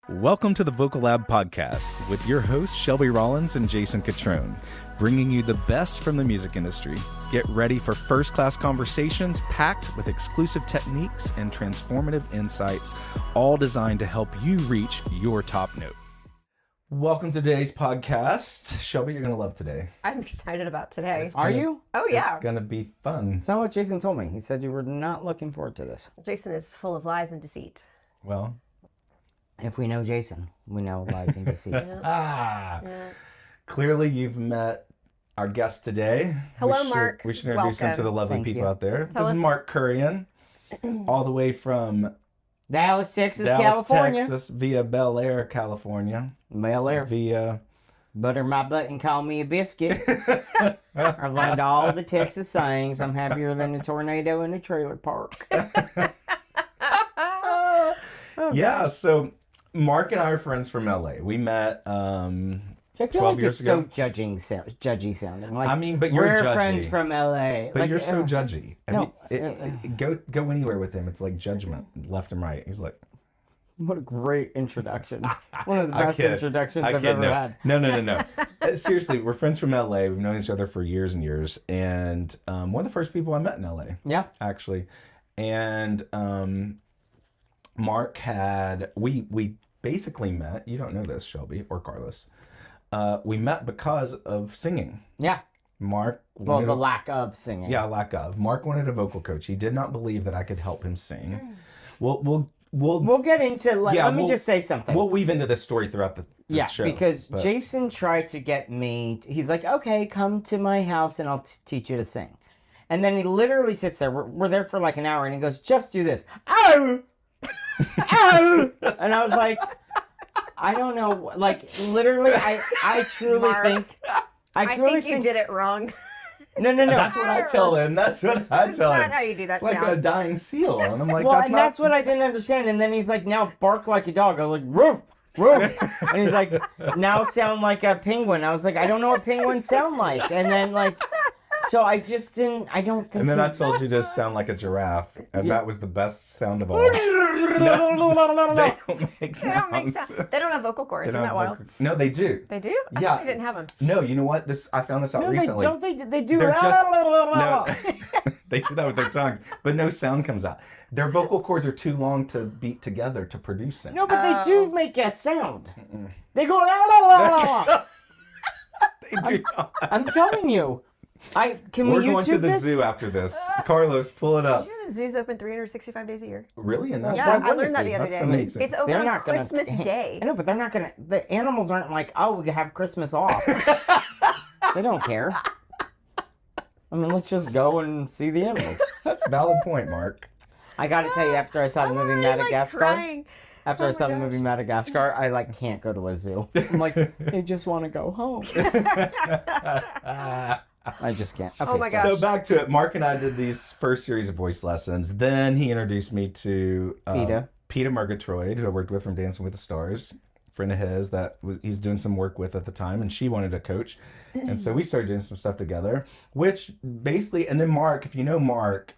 Welcome to the Vocal Lab podcast with your hosts Shelby Rollins and Jason Catron, bringing you the best from the music industry. Get ready for first-class conversations packed with exclusive techniques and transformative insights, all designed to help you reach your top note. Welcome to today's podcast. Shelby, you're going to love today. I'm excited about today. Are you? Oh, yeah. It's going to be fun. That's not what Jason told me. He said you were not looking forward to this. Jason is full of lies and deceit. Well, if we know Jason, we know lies and deceit. Yeah. Clearly you've met our guest today. Hello, Mark. We should introduce him to the lovely Thank people you. out there. Tell This is us- Mark Kurian, all the way from Dallas, Texas, Dallas, California. Texas, via Bel Air, California. Bel Air. Via... Butter my butt and call me a biscuit. I've learned all the Texas sayings. I'm happier than a tornado in a trailer park. Yeah, so Mark and I are friends from LA. We met I feel 12 like years it's so ago. judgy sounding. Like, I mean, but you're we're judgy. friends from LA. But Like, you're so judgy. no, Go anywhere with him. It's like judgment, left and right. He's like, what a great introduction. One of the I best kid. introductions I I've kid, ever no. had. No. Seriously, we're friends from LA. We've known each other for years and years. And one of the first people I met in LA, Yeah. actually. And Mark had, we basically met, you don't know this, Shelby or Carlos. We met because of singing. Yeah. Mark Well, wanted the a- lack of singing. Yeah, lack of. Mark wanted a vocal coach. He did not believe that I could help him sing. We'll We'll get into, let me just say something. We'll weave into this story throughout the show. Because but- Jason tried to get me, he's like, okay, come to my house and I'll teach you to sing. And then he literally sits there, we're there for like an hour, and he goes, just do this. Oh! Oh! And I was like, I don't know, like, literally, I truly Mark, think, I think you did it wrong. No. That's what I tell him. That's what I tell him. That's not how you do that It's like sound. a dying seal. And I'm like, Well, that's not... that's what I didn't understand. And then he's like, now bark like a dog. I was like, roof, roof. And he's like, now sound like a penguin. I was like, I don't know what penguins sound like. And then like, so I just didn't, I don't think. And then he- I told you to sound like a giraffe. And that was the best sound of all. They don't make They don't make sounds. sound. They don't have vocal cords. They Isn't don't that have wild? vocal- No, they do. They do? I Yeah. thought they didn't have them. No, you know what? I found this out No, recently. they do. They're just no. They do that with their tongues, but no sound comes out. Their vocal cords are too long to beat together to produce it. No, but they do make a sound. They go, la, la, la, la, la. They do not. I'm telling you. Can We're we going YouTube to the this? zoo after this. Carlos, pull it up. Did you know the zoo's open 365 days a year? Really? And that's Yeah, why I wouldn't learned that it be? the other That's day. amazing. It's open They're on not gonna- Christmas Day. I know, but they're not gonna. The animals aren't like, oh, we have Christmas off. They don't care. I mean, let's just go and see the animals. That's a valid point, Mark. I gotta tell you, after I saw the movie I'm Madagascar, crying. after I saw the movie Madagascar, I like can't go to a zoo. I'm like, I just want to go home. I just can't. Okay, Oh my gosh. So back to it. Mark and I did these first series of voice lessons. Then he introduced me to Peter Murgatroyd, who I worked with from Dancing with the Stars. A friend of his he was doing some work with at the time, and she wanted a coach. And so we started doing some stuff together, which basically, and then Mark, if you know Mark,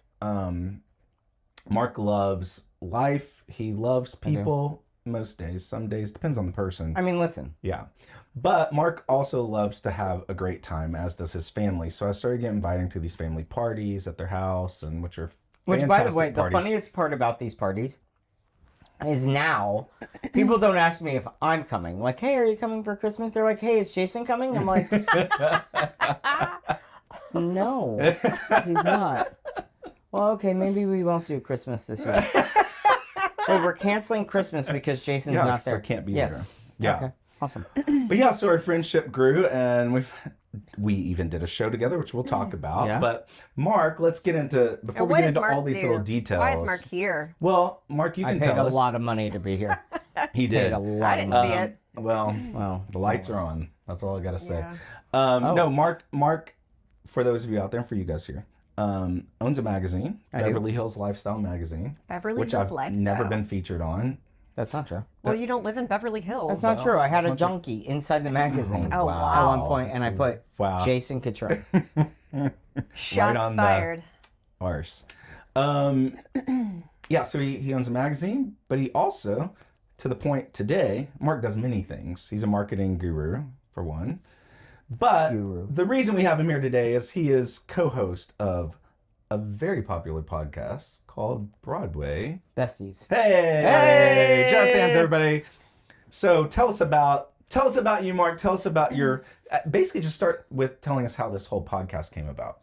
Mark loves life. He loves people most days. Some days, depends on the person. I mean, listen. Yeah. But Mark also loves to have a great time, as does his family. So I started getting invited to these family parties at their house, and which are Which, by the way, parties. the funniest part about these parties is now people don't ask me if I'm coming. Like, hey, are you coming for Christmas? They're like, hey, is Jason coming? I'm like, no, he's not. Well, okay, maybe we won't do Christmas this year. Wait, we're canceling Christmas because Jason's Yeah, not 'cause I there. can't be yes. there. Yeah. Okay. Awesome. But yeah, so our friendship grew, and we even did a show together, which we'll talk about. Yeah. But Mark, let's get into before we What get does into all Mark these do? little details. Why is Mark here? Well, Mark, you I can paid tell a us. lot of money to be here. He Paid did. a lot. I didn't of see money. it. Well, Well, the lights are on. That's all I gotta say. Yeah. No, Mark, for those of you out there, and for you guys here, owns a magazine, I do. Beverly Hills Lifestyle magazine, Beverly which Hills I've Lifestyle. never been featured on. that's not true. Well, you don't live in Beverly Hills. That's not true. I had that's a not true. donkey inside the magazine Oh, Wow. at wow. one point, and I put Wow. Jason Catron. Shots on the- fired. Arse. Yeah, so he owns a magazine, but he also to the point today, Mark does many things. He's a marketing guru, for one. But the reason we have him here today is he is co-host of a very popular podcast called Broadway Besties. Hey! Just hands, everybody. So tell us about you, Mark. Tell us about your... basically, just start with telling us how this whole podcast came about.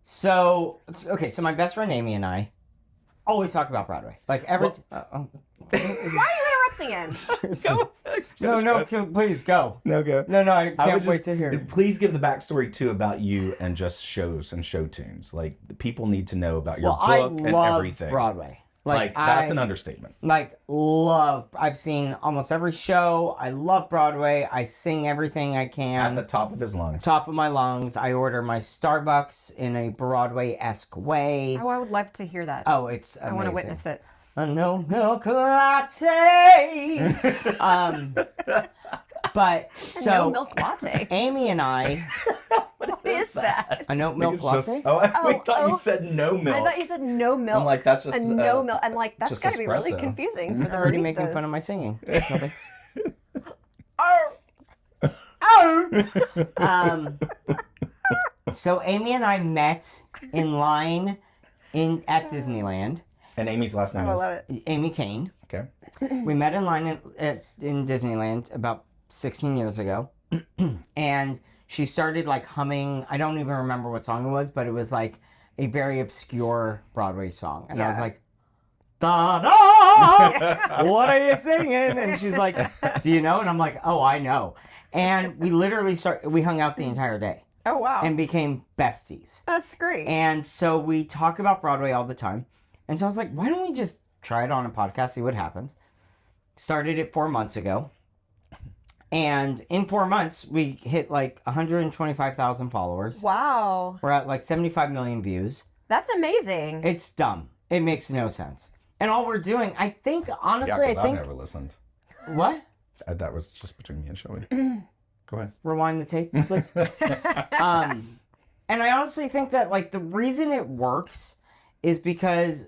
So my best friend Amy and I always talk about Broadway. Like every... Why are you interrupting him? No, please, go. No, go. No, I can't wait to hear. Please give the backstory, too, about you and just shows and show tunes. Like, the people need to know about your book and everything. Broadway. Like that's an understatement. I've seen almost every show. I love Broadway. I sing everything I can. At the top of his lungs. Top of my lungs. I order my Starbucks in a Broadway-esque way. Oh, I would love to hear that. Oh, it's amazing. I want to witness it. A no milk latte. But so no milk latte. Amy and I. What is that? A no milk latte. I thought you said no milk. I thought you said no milk. I'm like, that's just a no milk. I'm like, that's got to be really espresso. confusing for the Already baristas. making fun of my singing. So Amy and I met in line at Disneyland. And Amy's last name I is? love it. Amy Kane. Okay. We met in line in Disneyland about 16 years ago. And she started like humming, I don't even remember what song it was, but it was like a very obscure Broadway song. And I was like, da-da! What are you singing? And she's like, do you know? And I'm like, oh, I know. And we literally we hung out the entire day. Oh, wow. And became besties. That's great. And so we talk about Broadway all the time. And so I was like, why don't we just try it on a podcast, see what happens? Started it 4 months ago. And in 4 months, we hit like 125,000 followers. Wow. We're at like 75 million views. That's amazing. It's dumb. It makes no sense. And all we're doing, I think, honestly, I've never listened. What? That was just between me and Shelby. Go ahead. Rewind the tape, please. And I honestly think that like the reason it works is because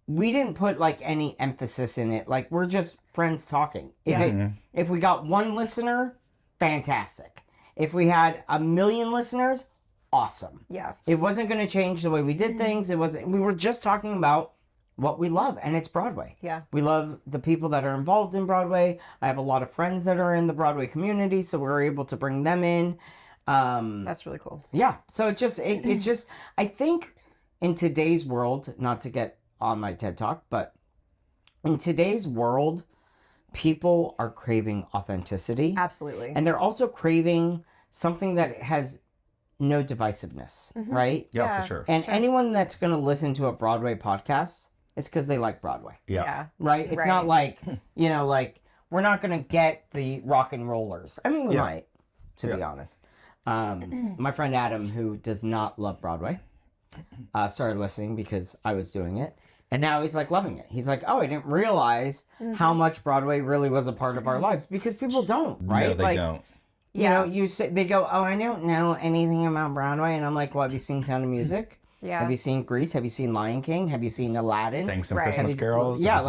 we didn't put like any emphasis in it. Like we're just friends talking. If we got one listener, fantastic. If we had 1 million listeners, awesome. Yeah. It wasn't going to change the way we did things. We were just talking about what we love, and it's Broadway. Yeah. We love the people that are involved in Broadway. I have a lot of friends that are in the Broadway community, so we're able to bring them in. That's really cool. Yeah. So it just I think in today's world, not to get on my TED Talk, but in today's world, people are craving authenticity. Absolutely. And they're also craving something that has no divisiveness, right? Yeah, for sure. And anyone that's going to listen to a Broadway podcast, it's because they like Broadway. Yeah. Right? It's not like, like we're not going to get the rock and rollers. I mean, we might, to be honest. My friend Adam, who does not love Broadway, started listening because I was doing it. And now he's like loving it. He's like, oh, I didn't realize how much Broadway really was a part of our lives, because people don't, right? No, they don't. You know, they go, oh, I don't know anything about Broadway. And I'm like, well, have you seen Sound of Music? Yeah. Have you seen Grease? Have you seen Lion King? Have you seen Aladdin? Sang some Christmas carols. Yeah,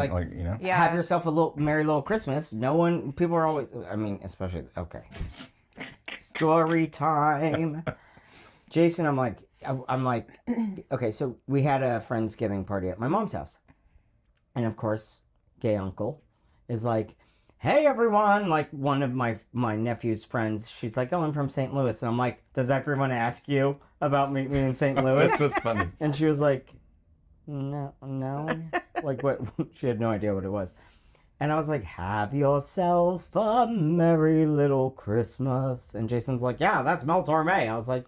Yeah. Have yourself a merry little Christmas. People are always, I mean, especially, okay. Story time. Jason, I'm like, okay, so we had a Friendsgiving party at my mom's house. And of course, gay uncle is like, hey everyone, like one of my nephew's friends, she's like, oh, I'm from St. Louis. And I'm like, does everyone ask you about me in St. Louis? This was funny. And she was like, no. Like what? She had no idea what it was. And I was like, have yourself a merry little Christmas. And Jason's like, yeah, that's Mel Torme. I was like,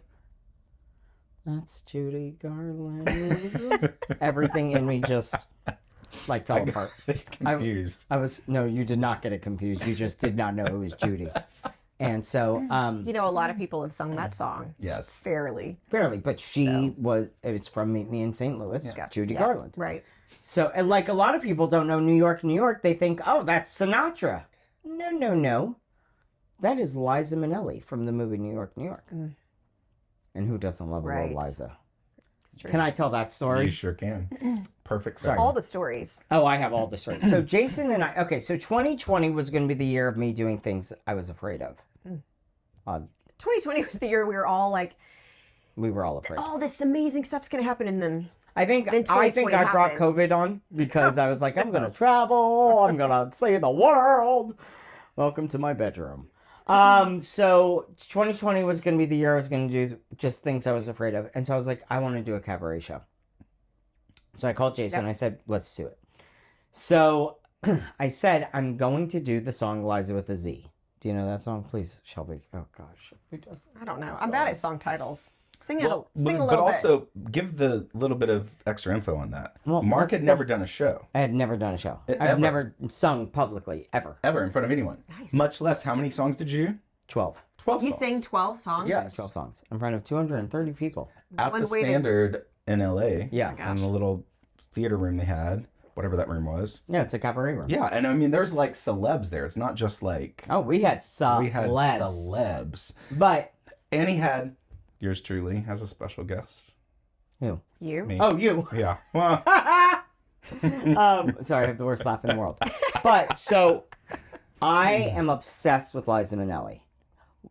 that's Judy Garland. Everything in me just like fell apart. Confused. No, you did not get it confused. You just did not know it was Judy. And so, a lot of people have sung that song. Yes. Fairly. But it's from Meet Me in St. Louis, Judy Garland. Right. So, and like a lot of people don't know New York, New York. They think, oh, that's Sinatra. No. That is Liza Minnelli from the movie New York, New York. And who doesn't love a little Liza? true. Can I tell that story? You sure can. It's perfect. Sorry. All the stories. Oh, I have all the stories. So Jason and I, okay, so 2020 was going to be the year of me doing things I was afraid of. 2020 was the year we were all like, We were all afraid. all this amazing stuff's going to happen. And then I think Then I 2020 brought happened. COVID on because I was like, I'm gonna travel, I'm gonna see the world. Welcome to my bedroom. So 2020 was gonna be the year I was gonna do just things I was afraid of, and so I was like, I want to do a cabaret show. So I called Jason. Yep. I said, let's do it. So I said, I'm going to do the song Liza with a Z. Do you know that song? Please, Shelby. Oh gosh, who does I don't know. I'm bad at song titles. Sing a But little bit. also give the little bit of extra info on that. Well, Mark had let's never done a show. I had never done a show. I've Ever. never sung publicly ever. Ever in front of anyone. Nice. Much less, how many songs did you do? 12. 12 You songs. sang 12 songs? Yes. 12 songs in front of 230 people. At One the way to- Standard in LA. Yeah. Oh my In the little theater room they had. Whatever that room was. Yeah, it's a cabaret room. Yeah, and I mean, there's like celebs there. It's not just like... Oh, we had celebs. We had celebs. But And he had yours truly as a special guest. who? You? Me. Oh, you. Yeah. Well, Sorry, I have the worst laugh in the world. But so I am obsessed with Liza Minnelli.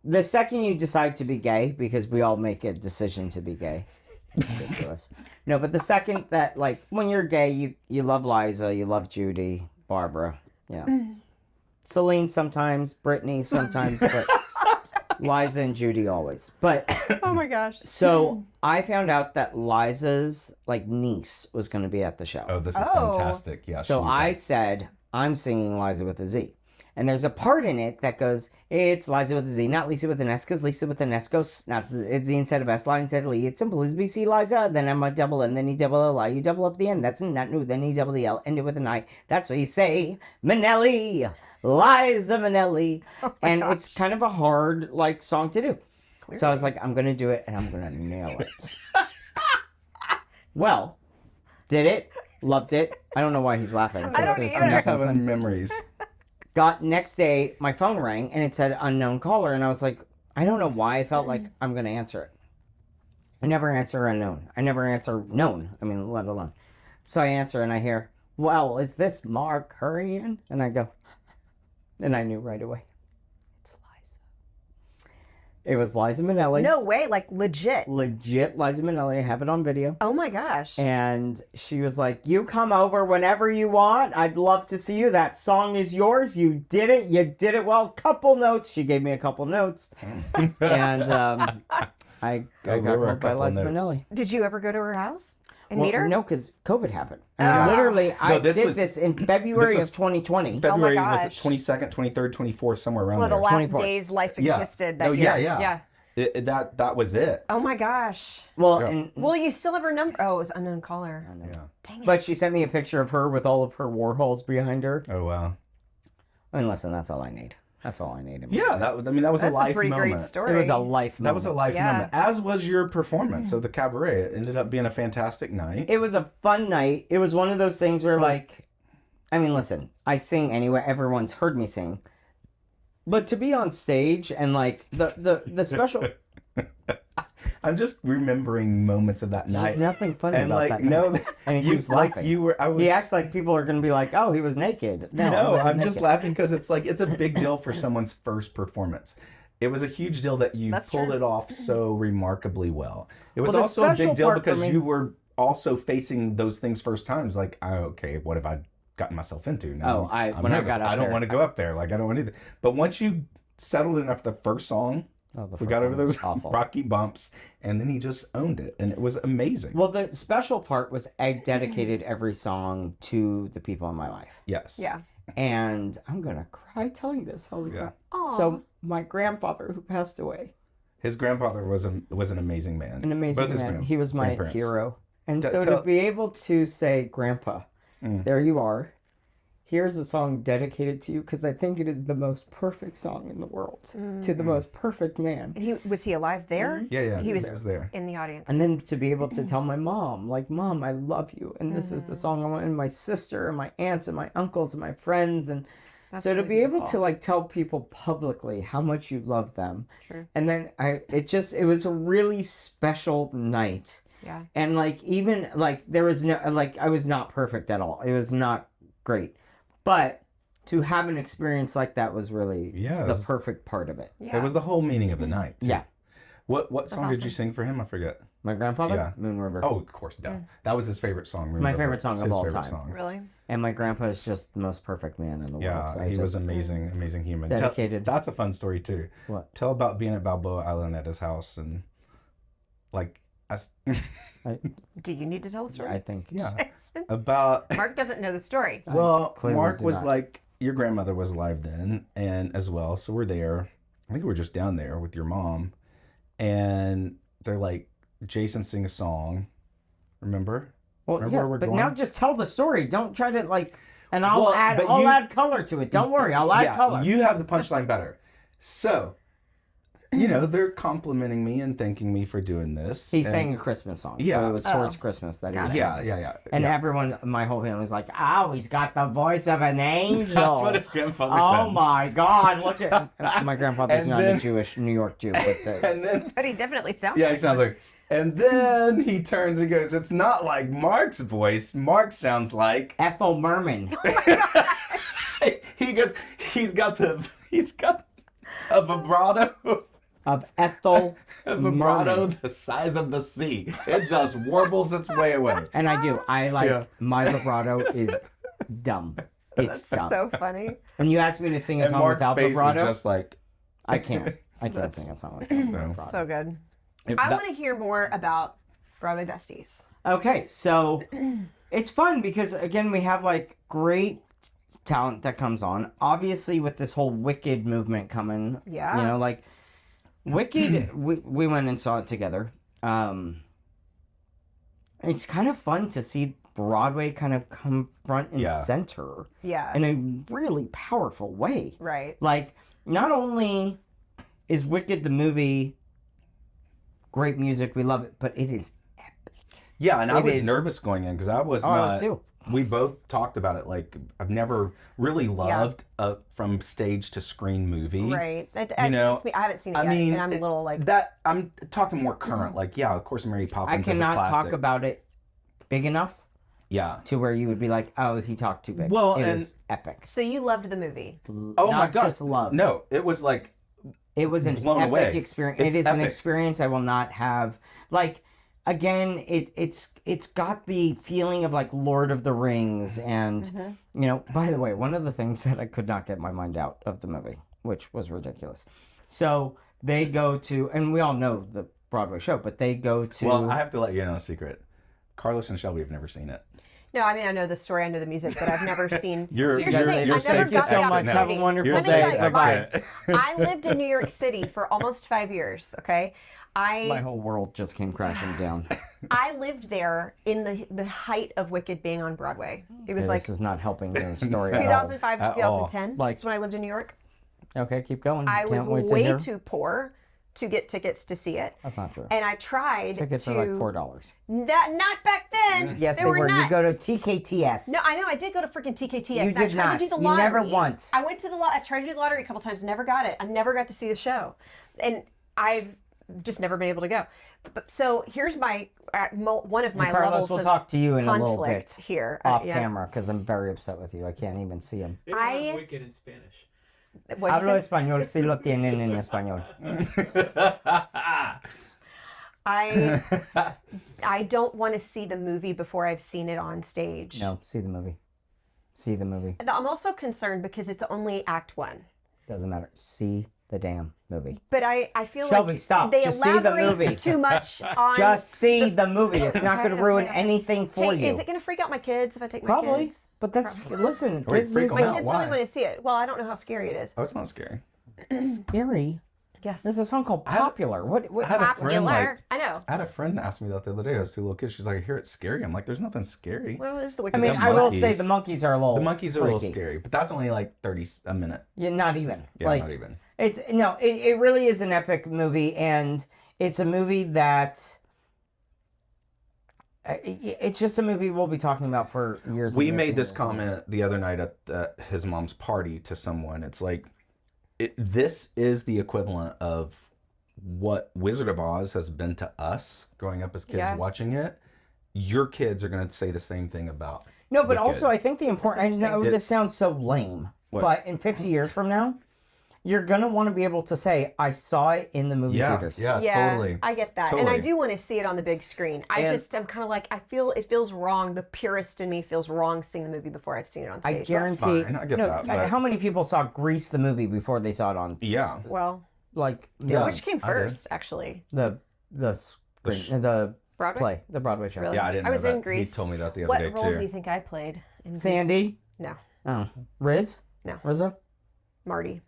The second you decide to be gay, because we all make a decision to be gay. Ridiculous. No, but the second that, like, when you're gay, you love Liza, you love Judy, Barbara, Celine sometimes, Brittany sometimes, but Liza and Judy always. But Oh my gosh. so I found out that Liza's like niece was going to be at the show. oh, this is Oh. fantastic. Yeah. So she- I said, I'm singing Liza with a Z. And there's a part in it that goes, it's Liza with a Z, not Lisa with an S, because Lisa with an S goes, not it's Z instead of S, line instead of Lee. It's simple as BC Liza, then M I double N, then E double L I. You double up the N, that's not new, then E double the L, end it with an I. That's what you say, Minnelli, Liza Minnelli. And gosh. it's kind of a hard, like, song to do. So I was like, I'm going to do it, and I'm going to nail it. Well, did it, loved it. I don't know why he's laughing. I don't It's either. I'm just nothing. having memories. Got next day, my phone rang and it said unknown caller, and I was like, I don't know why I felt like I'm gonna answer it. I never answer unknown. I never answer known. I mean, let alone. So I answer and I hear, "Well, is this Mark Kurian?" And I go, and I knew right away, it's Liza. It was Liza Minnelli. No way, like legit. Legit Liza Minnelli. I have it on video. Oh my gosh. And she was like, you come over whenever you want. I'd love to see you. That song is yours. You did it. You did it well. Couple notes. She gave me a couple notes. And I got there were a called by couple Liza notes. Minnelli. Did you ever go to her house and meet her? No, because COVID happened. I mean, Oh. literally, I this did was- this in February was of 2020. February, was it gosh. 22nd, 23rd, 24th, somewhere around One of the there. last 24. days life Yeah. existed that Oh, year. yeah. Yeah. That was it. Oh my gosh. Well, Yeah. and, Well, you still have her number. Oh, it was unknown caller. Yeah. Dang it. but she sent me a picture of her with all of her Warhols behind her. Oh, wow. And listen, that's all I need. That's all I need. Yeah, that was a That's life a pretty moment. great story. It was a life moment. That was a life Yeah. moment, as was your performance of the cabaret. It ended up being a fantastic night. It was a fun night. It was one of those things where, like, I mean, listen, I sing anyway. Everyone's heard me sing. But to be on stage and, like, the special... I'm just remembering moments of that night. There's nothing funny And about like, that. no, night. And he you keeps like laughing. you were. I was. He acts like people are going to be like, oh, he was naked. No, No, he wasn't I'm just naked. laughing because it's like it's a big deal for someone's first performance. It was a huge deal that you That's pulled true. it off so remarkably well. It was Well, the also a special big deal part for because me- you were also facing those things first times. Like, oh, okay, what have I gotten myself into? Now Oh, I'm when I nervous. got up I don't there, want to go up there. Like, I don't want to do that. But once you settled enough the first song, Oh, the we first got over one was those awful. rocky bumps, and then he just owned it, and it was amazing. Well, the special part was I dedicated every song to the people in my life. Yes. Yeah. And I'm going to cry telling this. Holy Yeah. crap. Aw. So my grandfather who passed away, His grandfather was an amazing man. an amazing Both his man. He was my grandparents. hero. And T- so tell- to be able to say, Grandpa, there you are. Here's a song dedicated to you because I think it is the most perfect song in the world to the most perfect man. And was he alive there? Yeah, He was there. in the audience. And then to be able to tell my mom, like, Mom, I love you. And this is the song I want. And my sister and my aunts and my uncles and my friends. And That's so to really be able to beautiful. like tell people publicly how much you love them. True. And then it was a really special night. Yeah. And like even like there was no like I was not perfect at all. It was not great, but to have an experience like that was really the perfect part of it. Yeah. It was the whole meaning of the night. Too. Yeah. What song did you sing for him? I forget. My grandfather? Yeah. Moon River. Oh, of course, that was his favorite song. Moon my River. favorite song It's of his all favorite time. Song. Really? And my grandpa is just the most perfect man in the world. Yeah, So he was amazing, amazing human. Dedicated. That's a fun story too. What? Tell about being at Balboa Island at his house and like Do you need to tell the story? I think. yeah. About Mark doesn't know the story. well, clearly Mark do was not. like your grandmother was alive then and as well. So we're there. I think we were just down there with your mom and they're like Jason sing a song. Remember? Well, Remember yeah, where we're but going? now just tell the story. Don't try to like, and I'll Well, add but I'll you- add color to it. Don't worry, I'll add color. You have the punchline better. So, they're complimenting me and thanking me for doing this. He and- sang a Christmas song. Yeah. So it was towards Christmas that he was Yeah, singing. yeah. And yeah. everyone, my whole family was like, "Oh, he's got the voice of an angel." That's what his grandfather Oh said. my God! Look at my grandfather's And not then- a Jewish New York Jew, but And then, But he definitely sounds yeah, like he sounds like. And then he turns and goes, "It's not like Mark's voice. Mark sounds like." Ethel Merman. He goes. He's got a vibrato. Of Ethel A vibrato Merman. the size of the sea. It just warbles its way away. And I do. I like Yeah. my vibrato is dumb. It's dumb. so funny. When you ask me to sing a And song Mark's without face vibrato, was just like. I can't. I can't sing a song without vibrato. So good. If I that- want to hear more about Broadway Besties. Okay, so it's fun because again we have like great talent that comes on. Obviously, with this whole Wicked movement coming, Yeah. like Wicked, we went and saw it together. It's kind of fun to see Broadway kind of come front and Yeah. center Yeah. in a really powerful way. Right. Like, not only is Wicked the movie great music, we love it, but it is Yeah, and I It was is. nervous going in because I was I not. was too. We both talked about it. Like I've never really loved a from stage to screen movie. Right. It know, makes me, I haven't seen it I yet, mean, and I'm a little like, That I'm talking more current. Like yeah, of course, Mary I Poppins is a cannot classic. talk about it big enough Yeah. to where you would be like, oh, he talked too big. Well, it and- was epic. so you loved the movie. Oh my Not god. just love. No, it was like It was an blown epic away. experience. It's It is an epic. experience I will not have. Like, again, it's got the feeling of like Lord of the Rings, and by the way, one of the things that I could not get my mind out of the movie, which was ridiculous. So they go to, and we all know the Broadway show, but they go to. Well, I have to let you in on a secret. Carlos and Shelby have never seen it. No, I mean I know the story, I know the music, but I've never seen. You're Seriously, you're I safe never to got say the so much. Have a opportunity. wonderful You're Let me day. tell safe you, to Bye-bye. say it. I lived in New York City for almost 5 years. Okay, My whole world just came crashing down. I lived there in the height of Wicked being on Broadway. It was like This is not helping your story at all. 2005 to At all. 2010. Like- That's when I lived in New York. Okay, keep going. I was Can't wait to way hear. too poor to get tickets to see it, That's not true. and I tried Tickets to. are like $4. Not back then. Yes, they were. Not. You go to TKTS. No, I know. I did go to freaking TKTS. You I did tried not. to do the You lottery. never once. I went to the I tried to do the lottery a couple times. Never got it. I never got to see the show, and I've just never been able to go. But, so here's my one of my Carlos levels will of talk to you in a little conflict bit here off yeah. camera because I'm very upset with you. I can't even see him. They have Wicked in Spanish. What'd you Hablo say? español si lo tienen en español. I don't want to see the movie before I've seen it on stage. No, see the movie. See the movie. I'm also concerned because it's only Act 1. Doesn't matter. See the damn movie. But I feel Shelby, like stop. they Just see the elaborate movie. too much on. Just see the movie. It's not going to Okay, ruin okay. anything for Hey, you. is it going to freak out my kids if I take my Probably. kids? But that's listen. Wait, Kids freak need them to- out. My kids Why? really want to see it. Well, I don't know how scary it is. Oh, it's not scary. Scary. Yes. There's a song called Popular. What? I had a friend Popular. I know. I had a friend ask me that the other day. I was two little kids. She's like, I hear it's scary. I'm like, there's nothing scary. Well, it's the I Wicked. mean, The I will say monkeys. the monkeys are a little. The monkeys are a little freaky. scary, but that's only like 30 a minute. Yeah, not even. Yeah, like, not even. It's no. It really is an epic movie, and it's a movie that. It's just a movie we'll be talking about for years. We and years made and this years and comment years. the other night at his mom's party to someone. It's like, this is the equivalent of what Wizard of Oz has been to us growing up as kids Yeah. watching it, your kids are going to say the same thing about. No, but Wicked. also I think the important. I know this It's- sounds so lame, What? but in 50 years from now, you're gonna want to be able to say, "I saw it in the movie theaters." Yeah, Yeah, totally. I get that, and I Totally. do want to see it on the big screen. I'm kind of like, it feels wrong. The purist in me feels wrong seeing the movie before I've seen it on I stage. guarantee. fine. I get that, but- How many people saw Grease the movie before they saw it on Yeah. Well, like Yeah. which came I did. first, actually? the Broadway? play, the Broadway show? Really? Yeah, I didn't I was know that. in Greece. He told me that the other What day role too. do you think I played in Greece? Sandy. No, Oh, Riz. No. Rizzo. Marty.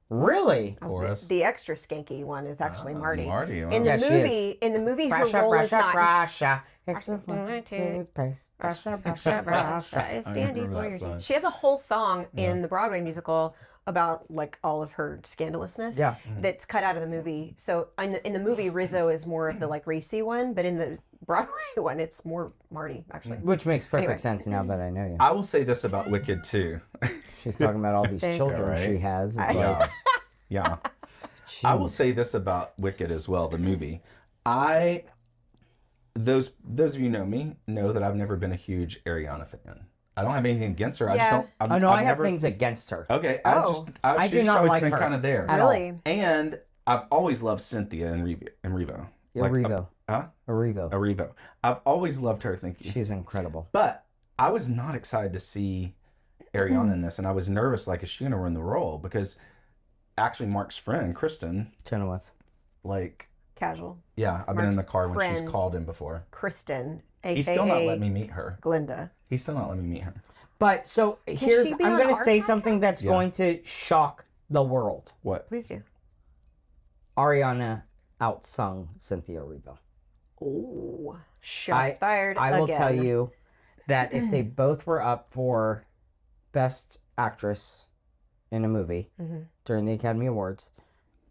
Really? I was Chorus. the extra skanky one is actually Marty. Marty. Wow. In the Yeah, she movie, her role is not. Brasha. It's a toothpaste. It's dandy remember for that your song. teeth. She has a whole song in the Broadway musical about like all of her scandalousness. Yeah. That's cut out of the movie. So in the movie, Rizzo is more of the like racy one, but in the Broadway one, it's more Marty actually. Which makes perfect Anyway. sense now that I know you. I will say this about Wicked too. She's talking about all these Thanks. children Right. she has. It's like, Yeah. Yeah. I will say this about Wicked as well, the movie. Those of you know me know that I've never been a huge Ariana fan. I don't have anything against her. I just Yeah. don't. oh no, I have never, things against her. Okay, Oh. I do she's not always like been her kind of there. at all. Really? And I've always loved Cynthia and Revo. Arivo. Huh? Arivo. Arivo. I've always loved her. Thank you. She's incredible. But I was not excited to see Ariana in this, and I was nervous. Like, is she going to run the role? Because actually, Mark's friend Kristen, Chenoweth. like, Casual. yeah, I've been in the Mark's car when she's friend. called in before. Kristen, aka He's still not let me meet her. Glinda. He's still not let me meet her. But so she here's be I'm on going to our say podcast? something that's Yeah. going to shock the world. What? Please do. Ariana outsung Cynthia Erivo. Oh, shots fired. I will again. tell you that if they both were up for Best Actress in a movie during the Academy Awards,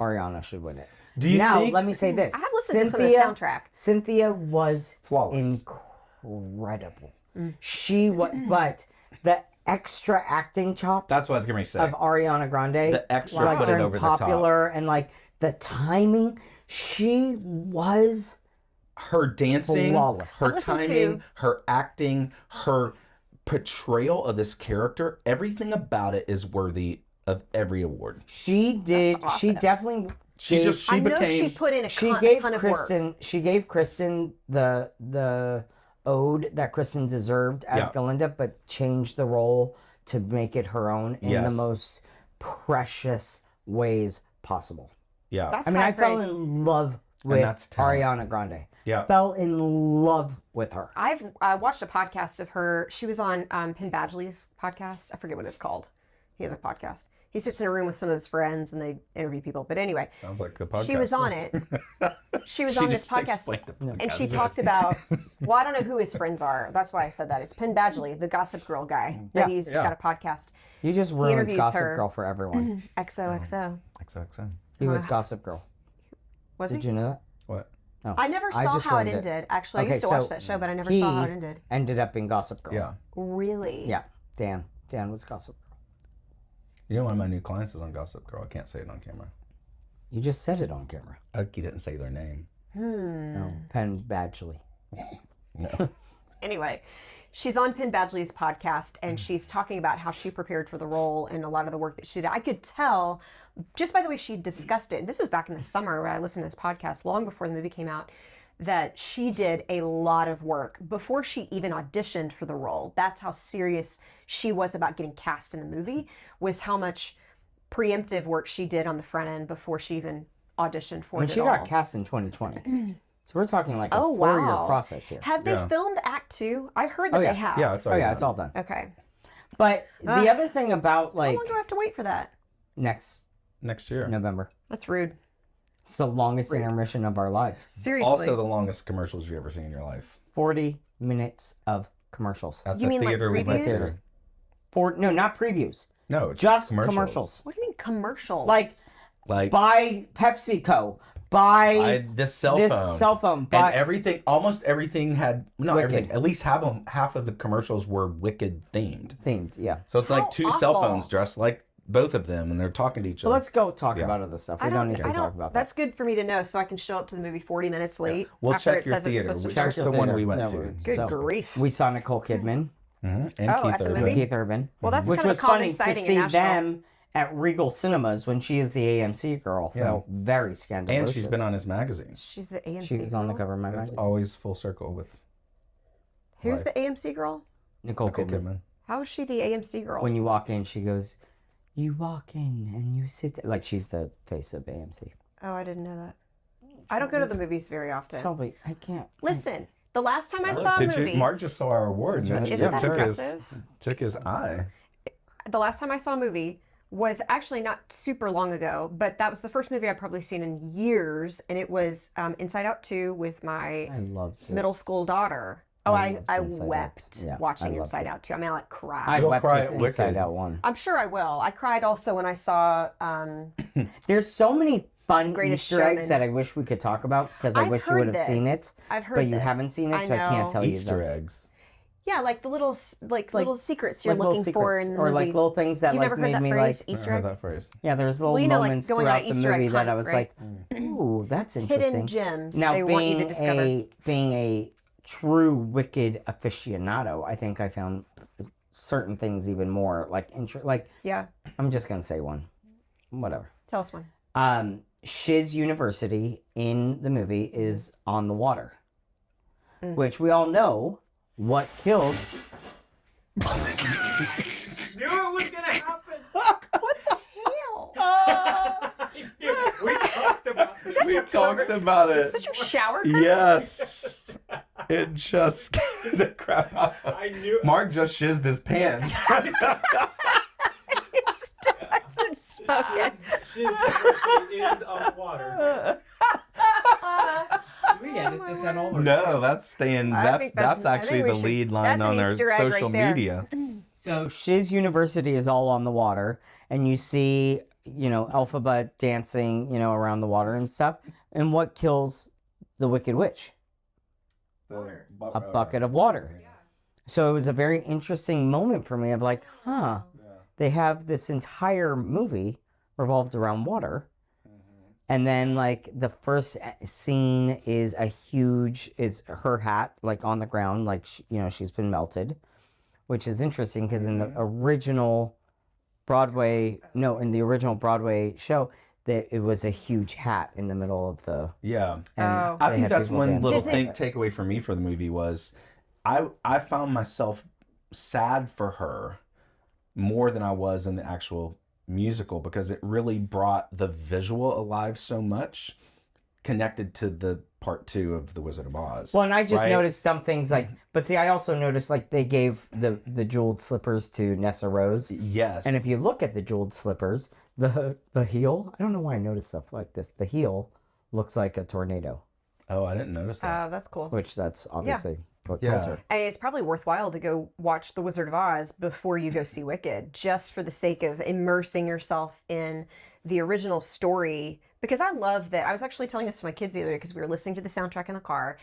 Ariana should win it. Do you now, think... let me say this. I have listened to some of the soundtrack. Cynthia was Flawless. incredible. She was, but the extra acting chops That's what I was going to say. of Ariana Grande, The extra like put it turned over the top. popular, and like the timing, she was Her dancing, flawless. her I listened timing, to- her acting, her portrayal of this character, everything about it is worthy of every award. She did. That's She awesome. definitely. She gave- just she I know became she put in a She gave ton of work. Kristen. She gave Kristen the ode that Kristen deserved as Yeah. Galinda, but changed the role to make it her own in Yes. the most precious ways possible. yeah. That's I mean, high I fell praise. in love with that's talent. Ariana Grande. Yeah. Fell in love with her. I've watched a podcast of her. She was on Penn Badgley's podcast. I forget what it's called. He has a podcast. He sits in a room with some of his friends and they interview people. But anyway, Sounds like the podcast. she was on it. She was She on this just podcast. explained the And podcast she to talked us. about, well, I don't know who his friends are. That's why I said that. It's Penn Badgley, the Gossip Girl guy. But Yeah. he's Yeah. got a podcast. You just ruined interviews Gossip her. Girl for everyone. XOXO. XOXO. He was Gossip Girl. Was Did he? you know that? What? No. I never I saw just how it ruined it. ended. Actually, I Okay, used to watch so that show, but I never he saw how it ended. ended up in Gossip Girl. Yeah. Really? Yeah. Dan was Gossip Girl. You know, one of my new clients is on Gossip Girl. I can't say it on camera. You just said it on camera. He didn't say their name. No, Penn Badgley. No. Anyway, she's on Penn Badgley's podcast and she's talking about how she prepared for the role and a lot of the work that she did. I could tell just by the way she discussed it. This was back in the summer when I listened to this podcast long before the movie came out, that she did a lot of work before she even auditioned for the role. That's how serious she was about getting cast in the movie, was how much preemptive work she did on the front end before she even auditioned for When it she at got all. cast in 2020. So we're talking like a Oh, 4-year wow. process here. Have they Yeah. filmed Act 2? I heard that Oh, yeah. they have. Yeah, it's Oh already yeah, done. it's all done. Okay. But the other thing about How like long do I have to wait for that? next Next year. November, That's rude. it's the longest intermission of our lives. Seriously. Also, the longest commercials you've ever seen in your life. 40 minutes of commercials. At You the mean, like, theater we went previews? to. No, not previews. No, Just commercials. What do you mean commercials? Like Like buy PepsiCo, buy this cell this phone. cell phone, And buy everything, almost everything had, not Wicked. everything, at least half of the commercials were Wicked themed. themed. Yeah. So it's How like two cell awful. phones dressed like both of them, and they're talking to each other. Well, let's go talk about other stuff. We don't need to talk about that. That's good for me to know, so I can show up to the movie 40 minutes late. We'll after check it your says it's theater. supposed to Check start. the one we went to. Good grief. We saw Nicole Kidman And Oh, at Keith the Urban. movie? Keith Urban. Well, that's which kind of was funny to exciting see and national. them at Regal Cinemas when she is the AMC girl. Felt very scandalous. And she's been on his magazine. She's the AMC She was on the girl? cover of my It's magazine. always full circle with Who's the AMC girl? Nicole Nicole Kidman. Kidman. How is she the AMC girl? When you walk in, she goes, "You walk in and you sit there." Like she's the face of AMC. Oh, I didn't know that. I don't go to the movies very often. Shelby, I can't. Listen, the last time I saw a Did movie, you? Mark just saw our award. And Isn't that took impressive? his eye. the last time I saw a movie was actually not super long ago, but that was the first movie I'd probably seen in years, and it was Inside Out 2 with my I loved it. middle school daughter. Oh, I I loved Inside Out. wept Yeah, watching I loved Inside it. Out 2. I mean, I like cried. I You'll wept cry with at Inside Wicked. Out 1. I'm sure I will. I cried also when I saw. There's so many fun Greatest Easter eggs Showman. that I wish we could talk about because I I've wish you heard would have this. seen it. I've heard But you this. haven't seen it, I so I can't know. tell you Easter them. eggs. Yeah, like the little little secrets you're Like little looking for secrets. in the or movie. like little things that You like never heard made that me phrase, like. Easter I heard eggs? that phrase. Yeah, there's little Well, you know, like moments going on throughout an the Easter egg movie that hunt, I was right? like, "Ooh, that's interesting." Hidden gems Now, they want you to being discover. being a true Wicked aficionado, I think I found certain things even more like Yeah, I'm just gonna say one, whatever. tell us one. Shiz University in the movie is on the water, Mm. which we all know what killed. Knew it was gonna happen. Hell! We talked about this. We talked about it. Is that your shower curtain? Yes. It just scared the crap out of I knew. Mark just shizzed his pants. Hasn't spoken. Shiz University is on water. We edit this at all? No, that's staying. I think That's I actually think we the should- lead line that's on an their Easter egg right social there. media. So Shiz University is all on the water, and you see, Elphaba dancing, around the water and stuff. And what kills the Wicked Witch? A bucket of water. So it was a very interesting moment for me of like, they have this entire movie revolved around water. And then like the first scene is is her hat like on the ground, like, she's been melted, which is interesting because in the original Broadway show, that it was a huge hat in the middle of the. Yeah. And Oh. I they think had that's people one dancing. little Does it- takeaway for me for the movie was I found myself sad for her more than I was in the actual musical because it really brought the visual alive so much connected to the part 2 of The Wizard of Oz. Well, and I just right? noticed some things like, but see, I also noticed like they gave the jeweled slippers to Nessa Rose. Yes. And if you look at the jeweled slippers, the heel, I don't know why I noticed stuff like this. The heel looks like a tornado, Oh, I didn't notice that. That's cool. which that's obviously what Yeah. killed her. And it's probably worthwhile to go watch The Wizard of Oz before you go see Wicked, just for the sake of immersing yourself in the original story. Because I love that. I was actually telling this to my kids the other day because we were listening to the soundtrack in the car,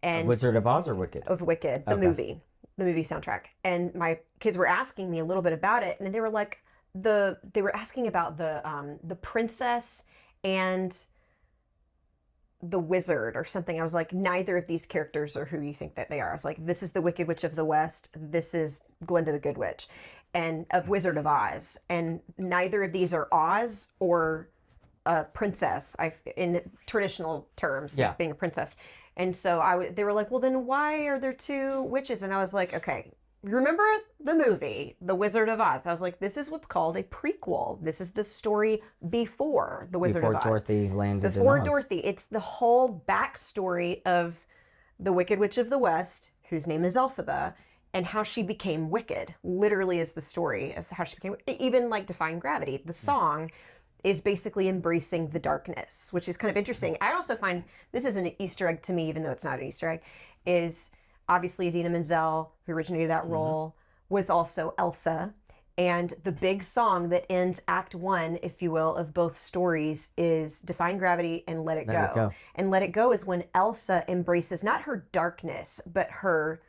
and Wizard of Oz or Wicked? of Wicked, the Okay. movie soundtrack. And my kids were asking me a little bit about it, and they were like, they were asking about the princess and the wizard or something. I was like, neither of these characters are who you think that they are. I was like, this is the Wicked Witch of the West. This is Glinda the Good Witch, and of Wizard of Oz. And neither of these are Oz or a princess. In traditional terms, Yeah. being a princess. And so they were like, well, then why are there 2 witches? And I was like, okay, remember the movie, The Wizard of Oz? I was like, this is what's called a prequel. This is the story before The Wizard Before of Oz. Dorothy landed Before in Oz. Dorothy. It's the whole backstory of the Wicked Witch of the West, whose name is Elphaba, and how she became wicked. Literally is the story of how she became, even like Defying Gravity. The song is basically embracing the darkness, which is kind of interesting. I also find this is an Easter egg to me, even though it's not an Easter egg, is obviously Idina Menzel, who originated that role, was also Elsa. And the big song that ends Act 1, if you will, of both stories is Defying Gravity and Let It Go. And Let It Go is when Elsa embraces not her darkness, but her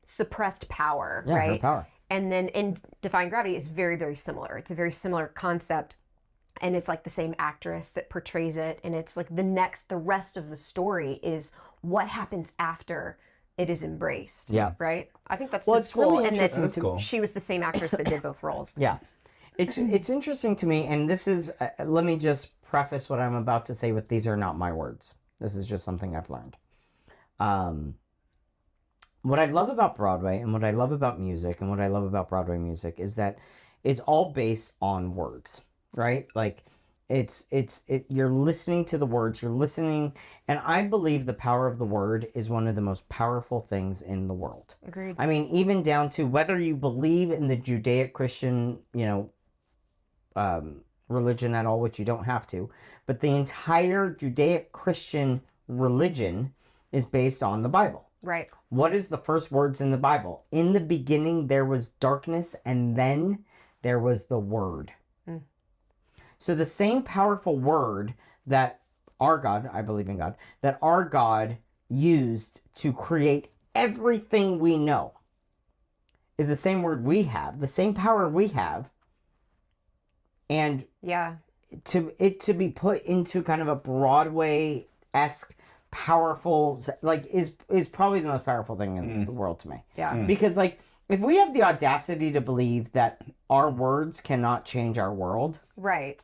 suppressed power, Yeah, right? her power. And then in Defying Gravity is very, very similar. It's a very similar concept. And it's like the same actress that portrays it. And it's like the rest of the story is what happens after it is embraced. Yeah. Right? I think that's Well, just it's cool. really And interesting that That's cool. she was the same actress that did both roles. Yeah. It's interesting to me, and this is, let me just preface what I'm about to say with these are not my words. This is just something I've learned. What I love about Broadway and what I love about music and what I love about Broadway music is that it's all based on words, right? Like you're listening to the words, you're listening, and I believe the power of the word is one of the most powerful things in the world. Agreed. I mean, even down to whether you believe in the Judaic-Christian, religion at all, which you don't have to, but the entire Judaic-Christian religion is based on the Bible. Right. What is the first words in the Bible? In the beginning, there was darkness, and then there was the Word. Mm. So the same powerful word that our God, I believe in God, that our God used to create everything we know is the same word we have, the same power we have. And Yeah. to be put into kind of a Broadway-esque powerful, like, is probably the most powerful thing in the world to me. Yeah. Because, like, if we have the audacity to believe that our words cannot change our world, Right.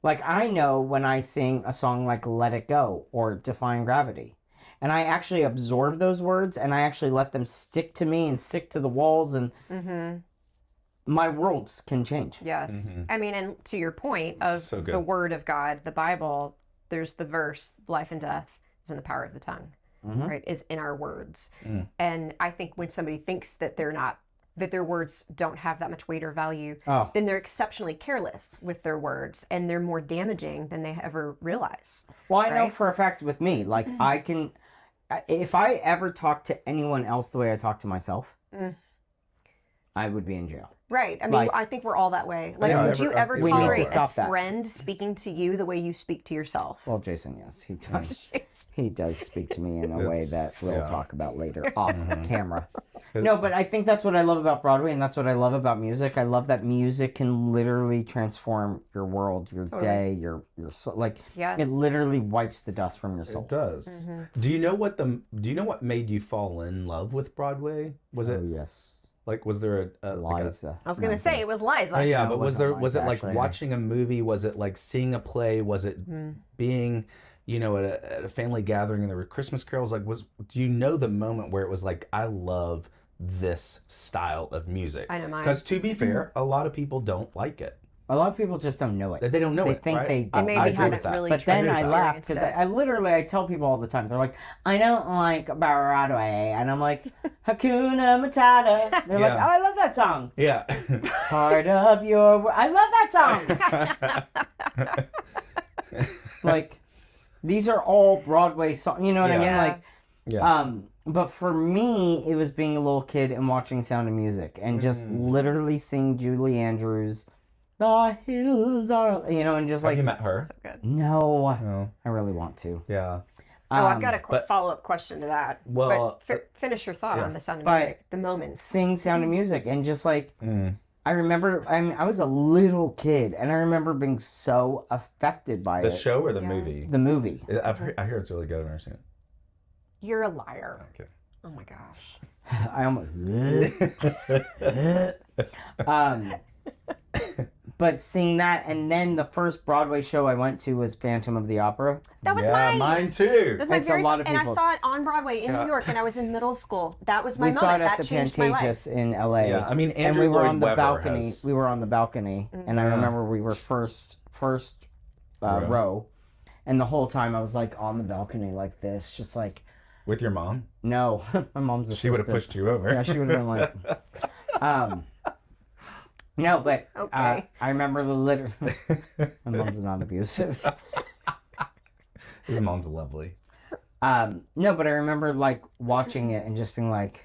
like, I know when I sing a song like Let It Go or Defying Gravity, and I actually absorb those words and I actually let them stick to me and stick to the walls, and my worlds can change. Yes. I mean, and to your point of So good. the Word of God, the Bible, there's the verse, life and death is in the power of the tongue, right? Is in our words. And I think when somebody thinks that that their words don't have that much weight or value, Oh. then they're exceptionally careless with their words and they're more damaging than they ever realize. Well, I know Right? for a fact with me, like, I can, if I ever talk to anyone else the way I talk to myself, I would be in jail. Right. I mean, Like- I think we're all that way. Like, Yeah, would you ever we need to tolerate a stop that. friend speaking to you the way you speak to yourself? Well, Jason, yes, he does. He does speak to me in a way that we'll talk about later off camera. No, but I think that's what I love about Broadway, and that's what I love about music. I love that music can literally transform your world, your day, your soul. Like, Yes. it literally wipes the dust from your soul. It does. Do you know what made you fall in love with Broadway? Was Oh, it yes. like, was there like a Liza. I was going to say it was Liza. Oh, yeah, No, but it was wasn't it like actually. watching a movie? Was it like seeing a play? Was it being, at a family gathering and there were Christmas carols? Like, do you know the moment where it was like, I love this style of music? I know mine. Because to be fair, a lot of people don't like it. A lot of people just don't know it. They don't know They it. think right? they I, don't. maybe I agree haven't with that. really But then I experienced laugh because it. I literally tell people all the time, they're like, I don't like Broadway, and I'm like, Hakuna Matata. They're like, oh, Yeah. I love that song. Yeah. Part of I love that song. Like, these are all Broadway songs. You know what I mean? Yeah. Like, Yeah. but for me, it was being a little kid and watching Sound of Music and just literally seeing Julie Andrews, The Hills Are, and just Have like, you met her? So good. no, No. I really want to. Yeah. I've got a but- follow-up question to that. Well, but finish your thought on the Sound of But- Music, the moments. Sing Sound of Music and just like, I remember, I was a little kid and I remember being so affected by The it. show or the movie? The movie. I hear it's really good. I've never seen it. You're a liar. Okay. Oh my gosh. I almost. But seeing that, and then the first Broadway show I went to was Phantom of the Opera. That was Yeah, mine too. That was my It's a lot of and I people's. saw it on Broadway in New York, and I was in middle school. That was my We moment. saw it at that the changed my life. Pantages in LA. Yeah, I mean, and Andrew we were Lloyd on the Webber balcony. has- We were on the balcony, and I remember we were first row, and the whole time I was like on the balcony like this, just like, With your mom? no, my mom's a She would have sister. pushed you over. Yeah, she would have been like, no, but Okay. I remember the litter. My mom's not abusive. His mom's lovely. No, but I remember like watching it and just being like,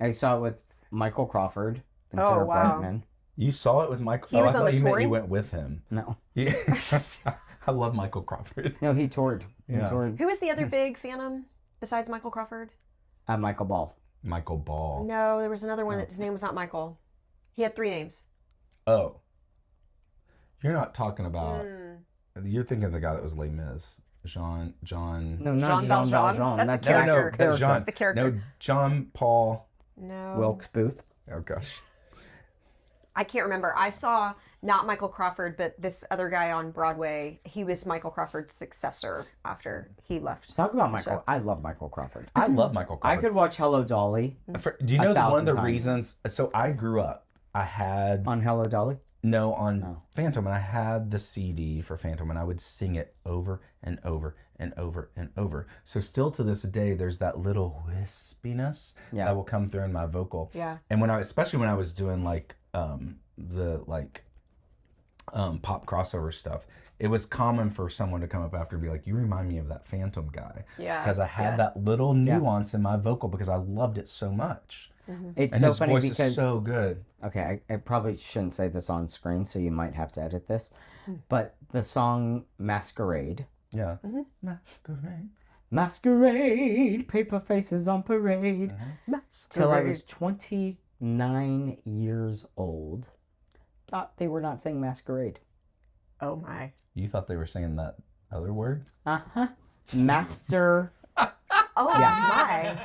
I saw it with Michael Crawford and Oh, Sarah wow. Brightman. You saw it with Michael? He was I on thought the you meant touring? you went with him. No, Yeah. I love Michael Crawford. no, he toured. He Yeah. toured. Who was the other big Phantom besides Michael Crawford? Michael Ball. Michael Ball. No, there was another one that his name was not Michael. He had 3 names. Oh. You're not talking about... You're thinking of the guy that was Les Mis. John... No, not Jean Valjean. That's the character. That's John. That's the character. No, John Paul... No. Wilkes Booth. Oh, gosh. I can't remember. I saw not Michael Crawford, but this other guy on Broadway. He was Michael Crawford's successor after he left. Talk about Michael. I love Michael Crawford. I love Michael Crawford. I could watch Hello Dolly. Do you know that one of the 1,000 times. reasons... So I grew up. I had... On Hello Dolly? No, on Phantom, and I had the CD for Phantom, and I would sing it over and over and over and over. So still to this day, there's that little wispiness that will come through in my vocal. Yeah. And especially when I was doing like the pop crossover stuff, it was common for someone to come up after and be like, "You remind me of that Phantom guy." Yeah. Because I had that little nuance in my vocal because I loved it so much. It's And so his funny voice because is so good. okay, I probably shouldn't say this on screen, so you might have to edit this. But the song Masquerade. Yeah. Masquerade. Masquerade, paper faces on parade. Till I was 29 years old. Thought they were not saying masquerade. Oh my. You thought they were saying that other word? Uh-huh. Master. Oh my.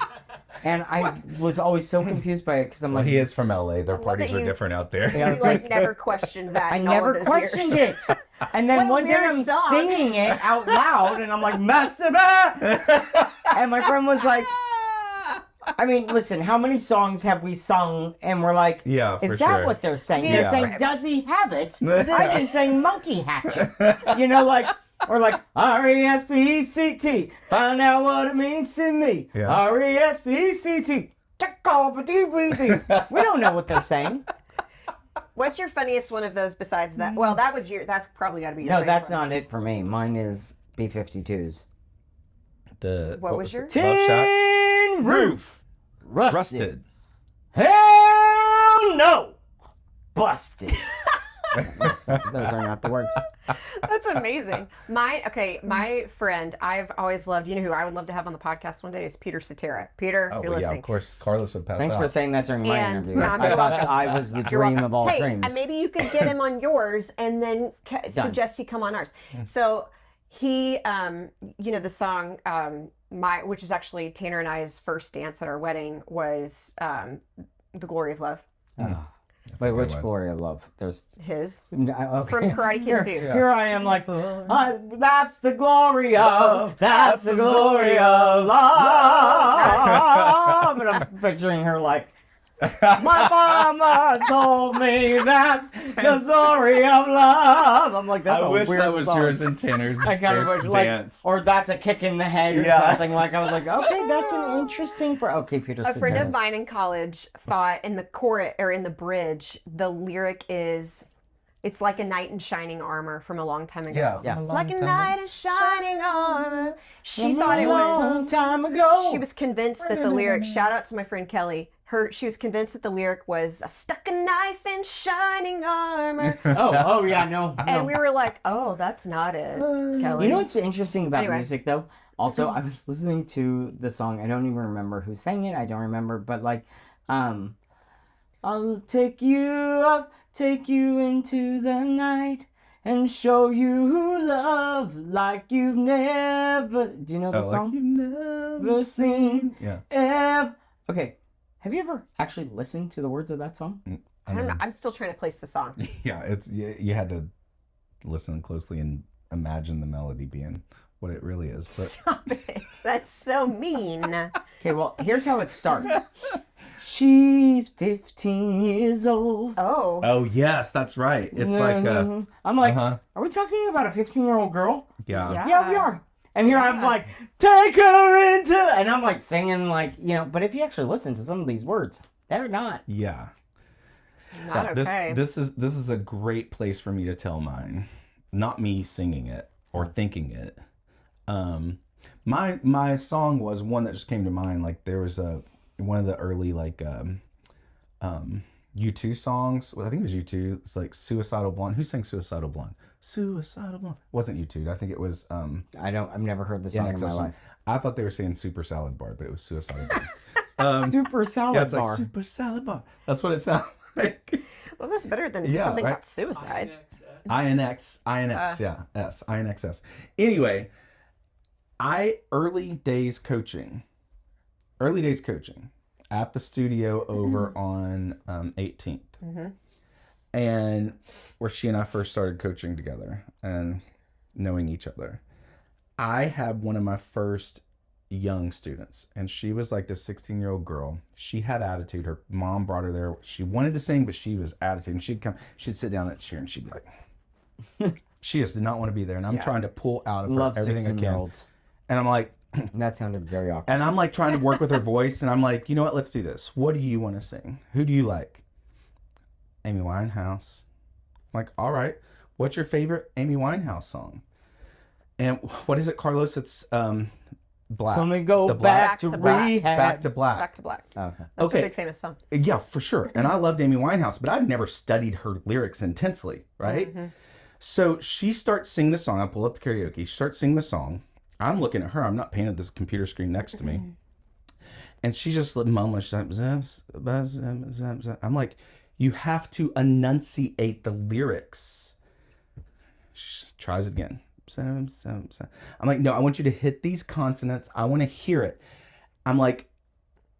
And I was always so confused by it because I'm Well, like, he is from LA. Their parties that are you- different out there. Yeah, I You was like never questioned that. I in all never of those questioned years. it. And then What a one day weird I'm song. singing it out loud and I'm like, Massima! And my friend was like, I mean, listen, how many songs have we sung and we're like, Yeah, for is that sure. what they're saying? Yeah. They're saying, does he have it? I've been saying monkey hatchet. You know, like, or like, R-E-S-P-E-C-T, find out what it means to me. Yeah. R-E-S-P-E-C-T. We don't know what they're saying. What's your funniest one of those besides that? Well, that's probably got to be your No, funniest that's one. not it for me. Mine is B-52s. What was your- Love Shack? Tin roof. Rusted. Hell no. Busted. Those are not the words. That's amazing. My friend, I've always loved, you know who I would love to have on the podcast one day is Peter Cetera. Peter, Oh, if you're well, yeah, listening. of course. Carlos would pass Thanks out. for saying that during my And- interview. No, I you're thought welcome. I was the You're dream welcome. of all hey, dreams. and maybe you could get him on yours and then suggest he come on ours. So he, the song, which was actually Tanner and I's first dance at our wedding was The Glory of Love. Wait, a good which one. Glory of Love? There's His. okay. From Karate Kid 2. Here I am, like, that's the glory of, that's the glory of love. And I'm picturing her like, my mama told me that's the glory of love. I'm like, that's I a wish weird that was song. yours and Tanner's I kind of first wish, like, dance. or that's a kick in the head or Yeah. something. Like, I was like, okay, that's an interesting. Okay, Peter. A friend of Cetera. mine in college thought in the chorus or in the bridge, the lyric is, "It's like a knight in shining armor" from a long time ago. Yeah. It's like a knight in shining armor. She From thought a it long was. time ago. She was convinced that the lyric. Shout out to my friend Kelly. She was convinced that the lyric was, "I stuck a knife in shining armor," Oh yeah, no. and we were like, "Oh, that's not it, Kelly." You know what's interesting about Anyway. music though? Also, I was listening to the song. I don't even remember who sang it. I don't remember, but like, I'll take you up, take you into the night, and show you love like you've never. Do you know the song? Like you've never Never seen. Yeah. Okay. Have you ever actually listened to the words of that song? I don't know. I'm still trying to place the song. Yeah, you had to listen closely and imagine the melody being what it really is. But Stop it. That's so mean. Okay, well, here's how it starts. She's 15 years old. Oh. yes, that's right. It's like I'm like, uh-huh. are we talking about a 15-year-old girl? yeah. Yeah, we are. And here I'm like, take her into, and I'm like singing like, but if you actually listen to some of these words, they're not. Yeah. Not okay. This is a great place for me to tell mine. Not me singing it or thinking it. My song was one that just came to mind. Like there was one of the early like U2 songs. Well, I think it was U2. It's like Suicidal Blonde. Who sang Suicidal Blonde? Suicidal Blonde. Wasn't U2. I think it was I've never heard this song in my life. I thought they were saying Super Salad Bar, but it was Suicidal Blonde. Super salad Yeah, it's like bar. super salad bar. That's what it sounds like. Well, that's better than Yeah, something right. about suicide. INXS. INXS. Anyway, early days coaching at the studio over on 18th. Mm-hmm. And where she and I first started coaching together and knowing each other. I had one of my first young students, and she was like this 16-year-old girl. She had attitude. Her mom brought her there. She wanted to sing, but she was attitude. And she'd sit down at the chair and she'd be like, she just did not want to be there. And I'm trying to pull out of her Love everything I can. 16-year-olds. And I'm like, That sounded very awkward. and I'm like trying to work with her voice. And I'm like, you know what? Let's do this. What do you want to sing? Who do you like? Amy Winehouse. I'm like, all right. What's your favorite Amy Winehouse song? And what is it, Carlos? It's Black. Let me go The back Black. to Back to Black. rehab. Back to Black. Back to Black. Okay. That's Okay. a big famous song. Yeah, for sure. And I loved Amy Winehouse, but I've never studied her lyrics intensely, right? Mm-hmm. So she starts singing the song. I pull up the karaoke. She starts singing the song. I'm looking at her. I'm not paying at this computer screen next to me. And she's just mumbling. She's like, I'm like, you have to enunciate the lyrics. She tries it again. I'm like, no, I want you to hit these consonants. I want to hear it. I'm like,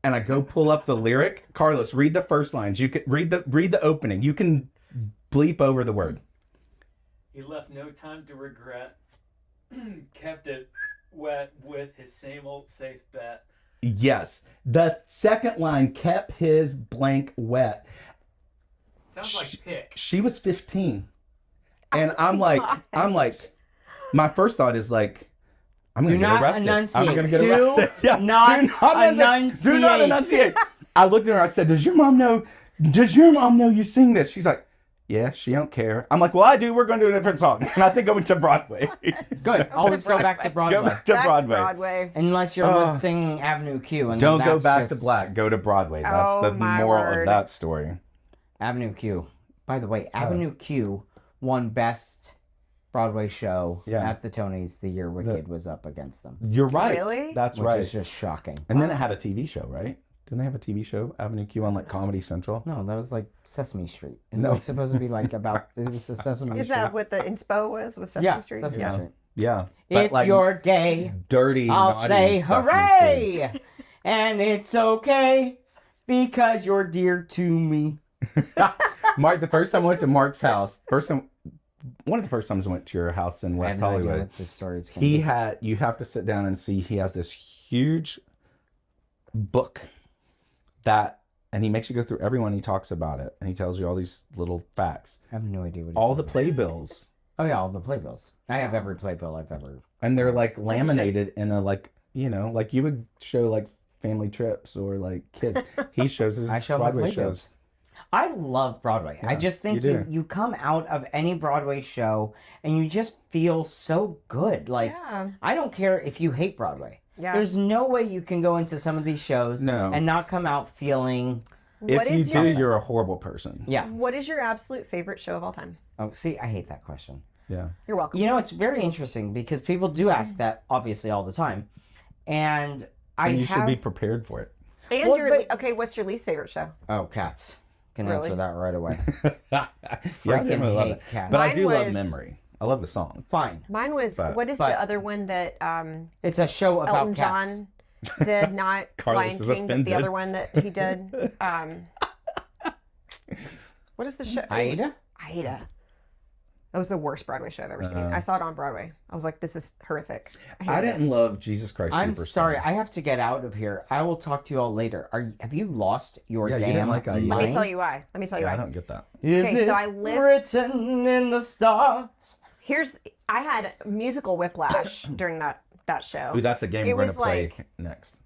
and I go pull up the lyric. Carlos, read the first lines. You can read the opening. You can bleep over the word. He left no time to regret. Kept it wet with his same old safe bet. Yes. The second line, kept his blank wet. Sounds like pick. She was 15. And I'm like, my first thought is like, I'm going to get arrested. Enunciate. I'm going to get Do arrested. Yeah, not enunciate. Do not enunciate. I looked at her. I said, does your mom know you sing this? She's like, yeah, she don't care. I'm like, well, I do. We're going to do a different song. And I think I went to Broadway. Good. Always go back to Broadway. Go back to Back Broadway. to Broadway. Unless you're singing Avenue Q. And Don't then go that's back to just Black. Go to Broadway. That's Oh, the my moral word. of that story. Avenue Q. By the way, Avenue Q won Best Broadway Show at the Tonys the year Wicked was up against them. You're right. Really? That's Which right. is just shocking. And then it had a TV show, right? Didn't they have a TV show, Avenue Q, on like Comedy Central? No, that was like Sesame Street. It was No. like supposed to be like about, it was a Sesame Street. Is that what the inspo was? Was Sesame Yeah, Street? Sesame Yeah. Street. Yeah. But If like you're gay, dirty, I'll naughty say Sesame Street. hooray! And it's okay because you're dear to me. Mark, the first time I went to Mark's house, one of the first times I went to your house in I West have no idea Hollywood, what the story is gonna be. you have to sit down and see, he has this huge book and he makes you go through everyone. He talks about it and he tells you all these little facts. I have no idea what All the playbills. Oh yeah, all the playbills. I have every playbill I've ever. And they're like laminated in a like you would show like family trips or like kids. He shows his I show my Broadway playbills. shows. I love Broadway. I just think you do. you come out of any Broadway show and you just feel so good. Like Yeah. I don't care if you hate Broadway. Yeah. There's no way you can go into some of these shows No. and not come out feeling. What If you is do, your- you're a horrible person. Yeah. What is your absolute favorite show of all time? Oh, see, I hate that question. Yeah. You're welcome. You know, it's very interesting because people do ask that obviously all the time, and I And you have. should be prepared for it. And Well, okay, what's your least favorite show? Oh, Cats. Can Really? answer that right away. Yeah, I Freaking really love hate it. Cats. But I Mine do love was- Memory. I love the song. Fine. Mine was But- what is but- the other one that It's a show about Elton cats. John did, not Carlos Lion is King, but the offended. other one that he did. What is the show? Aida? Aida. That was the worst Broadway show I've ever seen. I saw it on Broadway. I was like, this is horrific. I hated it. didn't love Jesus Christ I'm Superstar. sorry, I have to get out of here. I will talk to you all later. Have you lost your Yeah, you damn didn't like Aida. mind? Let me tell you why. Yeah, I don't get that. Is Okay, it so I lived- written in the stars? I had musical whiplash during that show. Ooh, that's a game It we're going was to play like- next.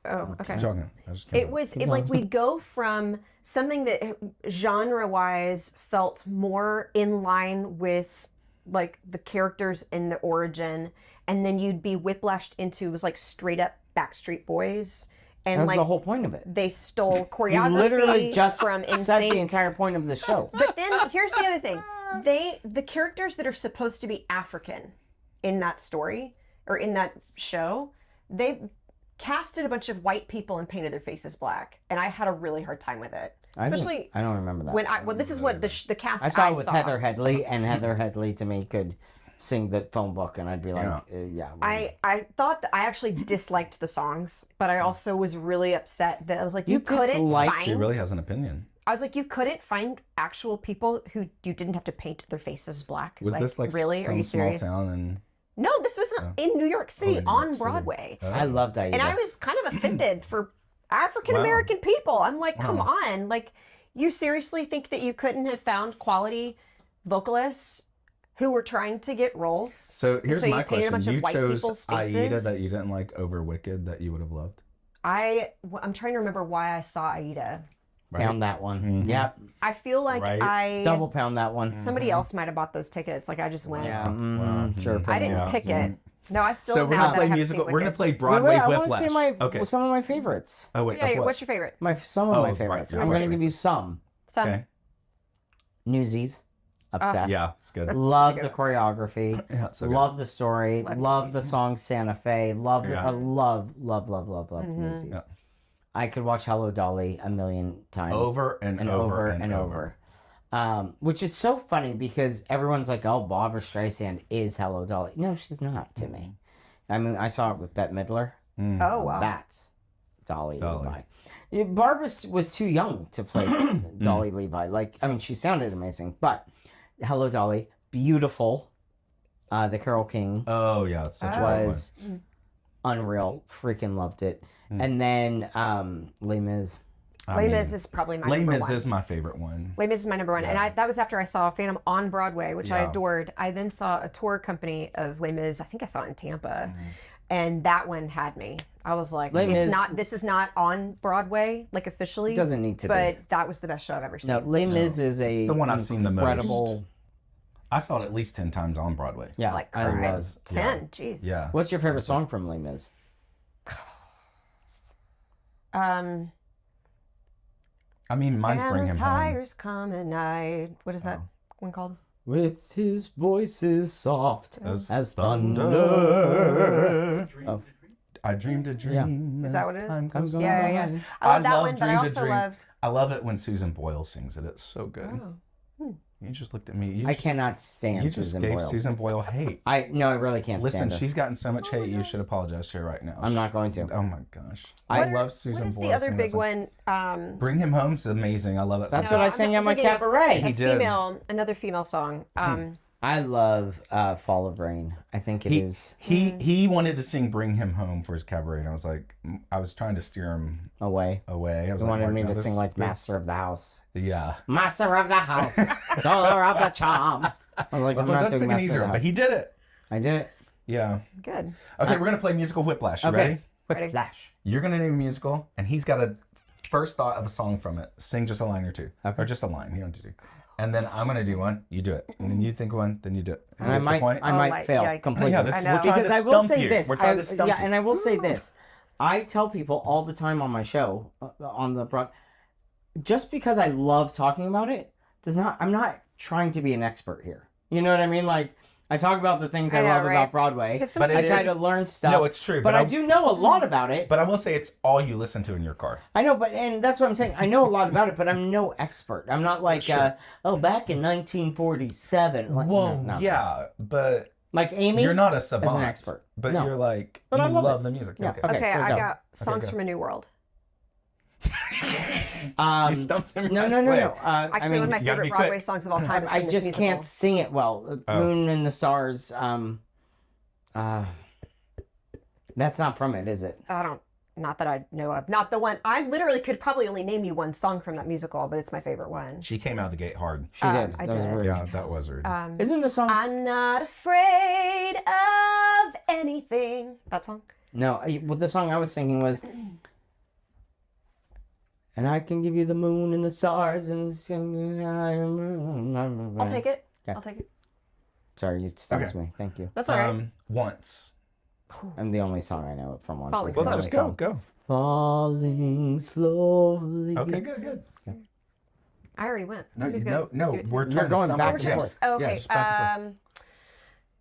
Okay. Keep talking. I just It was like we go from something that genre-wise felt more in line with like the characters in the origin, and then you'd be whiplashed into, it was like straight up Backstreet Boys, and That was like the whole point of it. they stole You choreography literally just from said the insane. entire point of the show. But then here's the other thing: the characters that are supposed to be African in that story or in that show, they casted a bunch of white people and painted their faces black, and I had a really hard time with it. Especially I don't remember that. Well, this is what the cast I saw it with Heather Headley, and Heather Headley to me could sing the phone book, and I'd be like, yeah. I thought that I actually disliked the songs, but I also was really upset that I was like, you couldn't find. She really has an opinion. I was like, you couldn't find actual people who you didn't have to paint their faces black. Was this like really? some Are you serious? small town and? No, this was in New York City on Broadway. I loved Aida. And I was kind of offended for African American people. I'm like, come on, like, you seriously think that you couldn't have found quality vocalists who were trying to get roles? So here's my question: you chose people's Aida faces? that you didn't like over Wicked that you would have loved. I'm trying to remember why I saw Aida. Pound that one. Mm-hmm. Yep. I feel like I double pound that one. somebody else might have bought those tickets. Like I just went. Yeah. Sure. I didn't pick it. No, I still. So we're now gonna that play I haven't musical. seen We're gonna Wicked. play Broadway I want Whiplash. to say Okay. some of my favorites. Oh wait. Yeah, what? what's your favorite? Some of my right, favorites. your I'm going to favorites. give you some. Some. Okay. Newsies. Obsessed. Yeah, it's good. Love the choreography. Yeah, it's so good. Love the story. Love the song Santa Fe. Love Yeah. love Newsies. Yeah. I could watch Hello Dolly a million times. Over and over and over. Which is so funny because everyone's like, oh, Barbara Streisand is Hello Dolly. No, she's not to me. I mean, I saw it with Bette Midler. Oh wow. That's Dolly Levi. Barbara was too young to play Dolly Levi. Like, I mean, she sounded amazing, but Hello Dolly, beautiful. The Carole King. Oh yeah, it's such a good was unreal. Freaking loved it. And then Les Mis. Les Mis is probably my Les number Mis one. is my favorite one. Les Mis is my number one, and that was after I saw Phantom on Broadway, which I Yeah. adored. I then saw a tour company of Les Mis. I think I saw it in Tampa, and that one had me. I was like, Les Mis- This is not on Broadway, like officially. It doesn't need to but be. that was the best show I've ever seen. No, Les Mis is a It's the one I've seen the most. incredible. I saw it at least 10 times on Broadway. Yeah, Like I cried. love. 10. Jeez. Yeah. What's your favorite song from Les Mis? I mean, mine's And Bring the Him Home. tigers come at night. What is that one called? With his voices soft As as thunder. thunder. Dream, Oh. I dreamed a dream. Is that what it is? Time comes Yeah, yeah, yeah. I love that love one, but I Dream to also Dream. loved. I love it when Susan Boyle sings it. It's so good. Oh. You just looked at me. You I just, cannot stand You just Susan gave Boyle. Susan Boyle hate. I really can't Listen, stand her. she's gotten so much hate. You should apologize to her right now. I'm not going to. Oh my gosh. I I love Susan What is Boyle. the other singing big that song. one? Bring Him Home's amazing. I love that song. That's what I sang at my thinking of cabaret. He did. Another female song. I love Fall of Rain. I think it is He wanted to sing Bring Him Home for his cabaret, and I was like, I was trying to steer him away. away. I was He like, wanted me no, to this sing is like good. Master of the House. Yeah. Master of the House. Daughter of the Charm. I was like, I was I'm like, not let's doing pick an Master of easier the one, but House. he did it. I did it. Yeah. Good. Okay, we're gonna play musical Whiplash. You Okay. ready? Ready. Flash. You're gonna name a musical, and he's got a first thought of a song from it. Sing just a line or two, or just a line. You don't have to do. And then I'm gonna do one. You do it, and then you think one. Then you do it. And You I get the might, point? I might like, fail yikes. completely. Yeah, this, I know. we're trying Because to I will stump say you. this. We're trying to stump yeah, you. and I will say this. I tell people all the time on my show, on the broad, just because I love talking about it, I'm not trying to be an expert here. You know what I mean? Like, I talk about the things I know, love right? about Broadway. Because But I it try is- to learn stuff. No, it's true. But I do know a lot about it. But I will say it's all you listen to in your car. I know, and that's what I'm saying. I know a lot about it, but I'm no expert. I'm not like, Sure. back in 1947. Like, Whoa, no. yeah, but Like Amy, you're not a savant, as an expert. but No. you're like But you I love love it. the music. Yeah. Okay. Okay, so I go. got Songs go. from a New World. You stumped him. No. right away. Actually, I mean, one of my you gotta favorite be Broadway quick. songs of all time is I Sing This just Musical. can't sing it well. Moon and the Stars. That's not from it, is it? Not that I know of. Not the one. I literally could probably only name you one song from that musical, but it's my favorite one. She came out of the gate hard. She did. I That was did. rude. Yeah, that was rude. Isn't the song? I'm not afraid of anything. That song? No. Well, the song I was singing was. And I can give you the moon and the stars and. I'll take it. Okay. I'll take it. Sorry, you stumped Okay. me. Thank you. That's all right. Once. I'm the only song I know from one. Falling It's the Well, Slowly. only just go, song. go. Falling slowly. Okay, good. I already went. No, Who's no, gonna do it? we're You're trying going to back stump and you. forth. Oh, okay. Yeah, just back and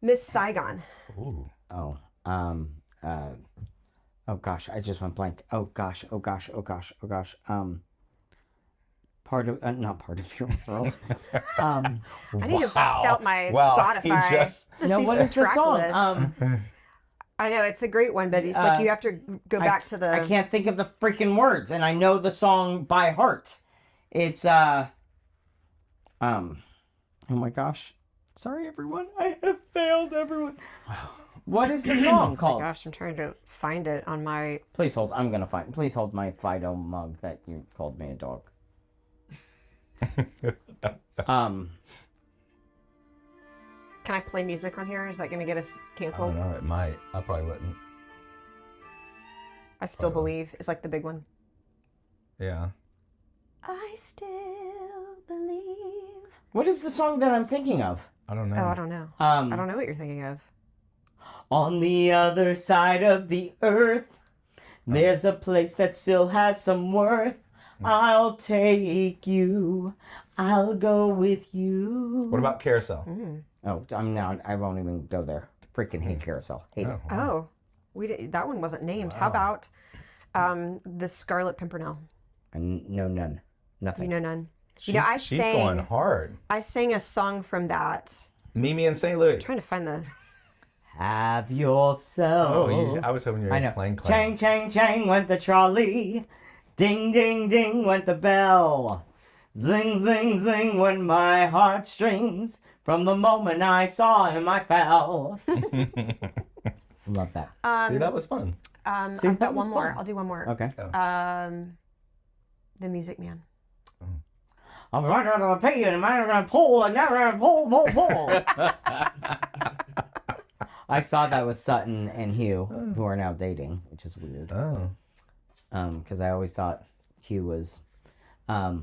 Miss Saigon. forth. Ooh. Oh, Oh gosh, I just went blank. Oh gosh. Not part of your world. I need to bust out my Spotify. What is the song? I know it's a great one, but it's like you have to go back to the. I can't think of the freaking words, and I know the song by heart. It's oh my gosh, sorry everyone, I have failed everyone. What is the song called? Oh my gosh, I'm trying to find it on my. Please hold. Please hold my Fido mug that you called me a dog. Can I play music on here? Is that going to get us I canceled? don't know. It might. I probably wouldn't. I still believe is like the big one. Yeah. I still believe. What is the song that I'm thinking of? I don't know. Oh, I don't know. I don't know what you're thinking of. On the other side of the earth, there's a place that still has some worth. I'll take you. I'll go with you. What about Carousel? Oh, I won't even go there. Freaking hate Carousel. Hate it. Oh, that one wasn't named. How about the Scarlet Pimpernel? No, none. Nothing. You know none. She's going hard. I sang a song from that. Mimi and St. Louis. I'm trying to find the. Have yourself. I was hoping you were playing Clay. Chang, chang, chang went the trolley. Ding, ding, ding went the bell. Zing, zing, zing went my heartstrings. From the moment I saw him, I fell. Love that. See, that was fun. I've got one more. I'll do one more. Okay. The Music Man. I'm right out of a pee and I'm going to pull and never going to pull. I saw that with Sutton and Hugh, who are now dating, which is weird. Oh. Because I always thought Hugh was, a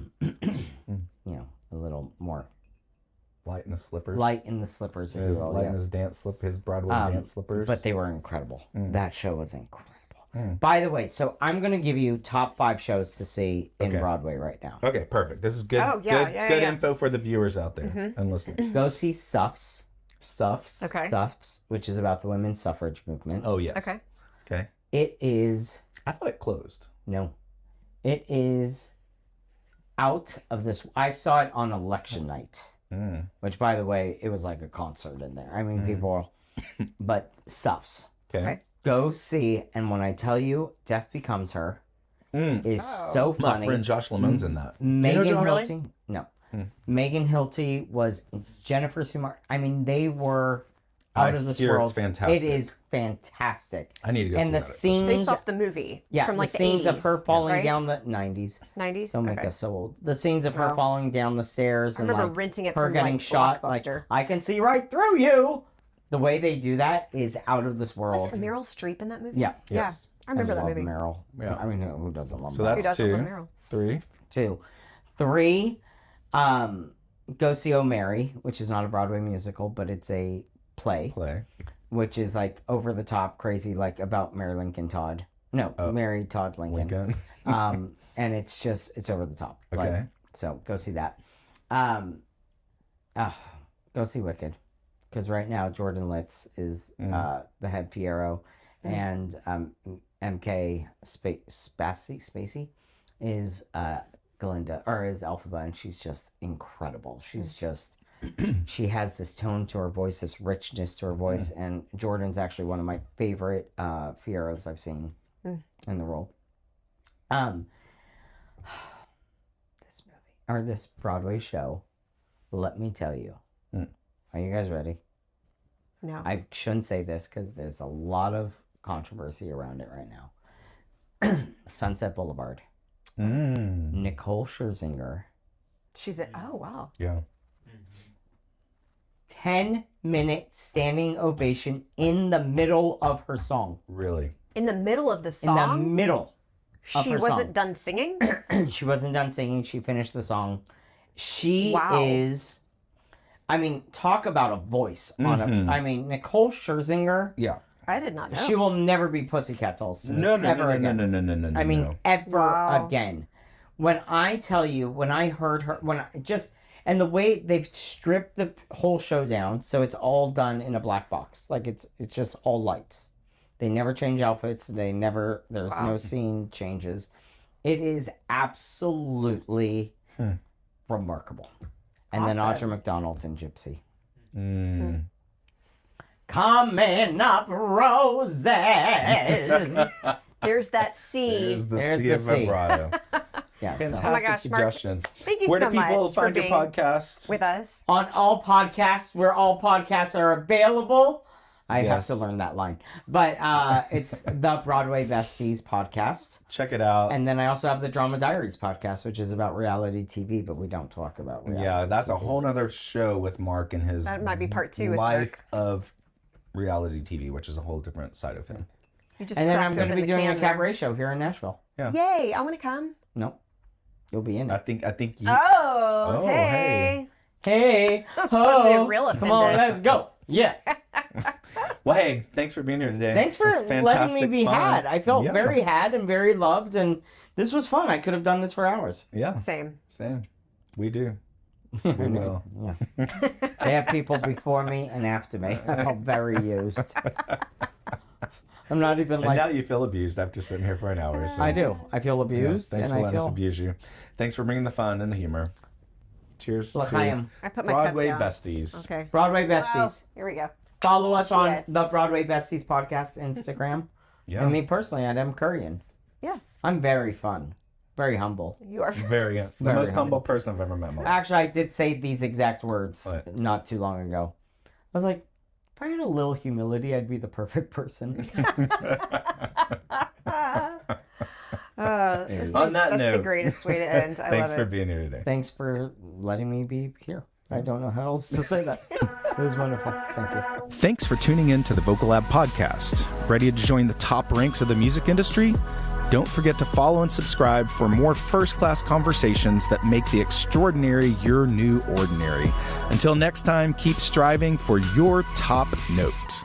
little more Light in the slippers. light in the slippers. If you will, Light in yes. his Broadway dance slippers. But they were incredible. That show was incredible. By the way, so I'm going to give you top 5 shows to see in Broadway right now. Okay, perfect. This is good. Oh, yeah, good info for the viewers out there and listeners. Go see Suffs. Suffs. Okay. Suffs, which is about the women's suffrage movement. Oh yes. Okay. Okay. It is. I thought it closed. No. It is out of this. I saw it on election night. Which, by the way, it was like a concert in there. I mean, people, but Suffs. Okay. Go see, and when I tell you, Death Becomes Her is so funny. My friend Josh Lamone's in that. Megan Josh? Hilty. No. Megan Hilty was Jennifer Sumar. I mean, they were out of this world. It's fantastic. It is fantastic. I need to go see and the that. scenes Based off the movie. Yeah, From like the scenes 80s, of her falling right? down the 90s. 90s? Don't make us so old. The scenes of her falling down the stairs I and remember like renting it her from getting like shot. Like, Blockbuster. I can see right through you. The way they do that is out of this world. Was Meryl Streep in that movie? Yeah. Yes. Yeah. I remember that love movie. Meryl. Yeah. I mean, who doesn't love So Meryl? Who that's doesn't love 2. Meryl? 3. 2. 3, go see Oh Mary, which is not a Broadway musical, but it's a play. Which is like over the top crazy, like about Mary Lincoln Todd. No, Mary Todd Lincoln. Lincoln. And it's over the top. Okay. Like, so go see that. Go see Wicked. Because right now Jordan Litz is the head Fiero, and MK Spacey is Glinda, or is Elphaba, and she's just incredible. She's just, she has this tone to her voice, this richness to her voice, and Jordan's actually one of my favorite Fieros I've seen in the role. This movie, or this Broadway show, let me tell you. Are you guys ready? No. I shouldn't say this because there's a lot of controversy around it right now. Sunset Boulevard. Nicole Scherzinger. She's oh, wow. Yeah. 10-minute standing ovation in the middle of her song. Really? In the middle of the song? In the middle of She her wasn't song. done singing? She wasn't done singing. She finished the song. She Wow. is... I mean, talk about a voice on a... I mean, Nicole Scherzinger... Yeah. I did not know. She will never be Pussycat Dolls. No. Again. I mean, ever Wow. again. When I tell you, when I heard her, and the way they've stripped the whole show down, so it's all done in a black box, like it's just all lights, They never change outfits. There's no scene changes. It is absolutely remarkable. And then Audra McDonald and Gypsy. Coming up roses. There's that C. There's the C of vibrato. Yeah, Fantastic Oh my gosh, Mark, suggestions. thank you Where so do people much find for your being podcast? with us. on all podcasts, where all podcasts are available. I have to Yes. learn that line. But it's the Broadway Besties podcast. Check it out. And then I also have the Drama Diaries podcast, which is about reality TV, but we don't talk about reality. Yeah, that's a whole nother show with Mark and his That might be part 2 with life Mark. of reality TV, which is a whole different side of him. You just And then I'm cracked going to open be the doing a can there. cabaret show here in Nashville. Yay! I want to come. Nope. You'll be in I it. think you, Oh, hey. hey. Hey, Sounds ho, real come on, offended. let's go. Yeah. Well, hey, thanks for being here today. Thanks for It was letting me fantastic be fun. had. I felt Yeah. very had and very loved, and this was fun. I could have done this for hours. Yeah, Same. We do. We will. Yeah. They have people before me and after me. I felt very used. I'm not even And like... now you feel abused after sitting here for an hour. So. I do. I feel Yeah, abused. thanks and for I letting us feel... abuse you. Thanks for bringing the fun and the humor. Cheers Look, to I am I put my Broadway cup down. Besties. Okay. Broadway Besties. Here we go. Follow us on Yes. the Broadway Besties podcast Instagram. Yeah, And me personally, at M. Kurian. Yes. I'm very fun. Very humble. You are. very the Very most humble. humble person I've ever met in my life. Actually, I did say these exact words What? not too long ago. I was like, if I had a little humility, I'd be the perfect person. On that that's note, the greatest way to end. I thanks love for it. being here today. Thanks for letting me be here. I don't know how else to say that. It was wonderful. Thank you. Thanks for tuning in to the Vocal Lab podcast. Ready to join the top ranks of the music industry? Don't forget to follow and subscribe for more first-class conversations that make the extraordinary your new ordinary. Until next time, keep striving for your top note.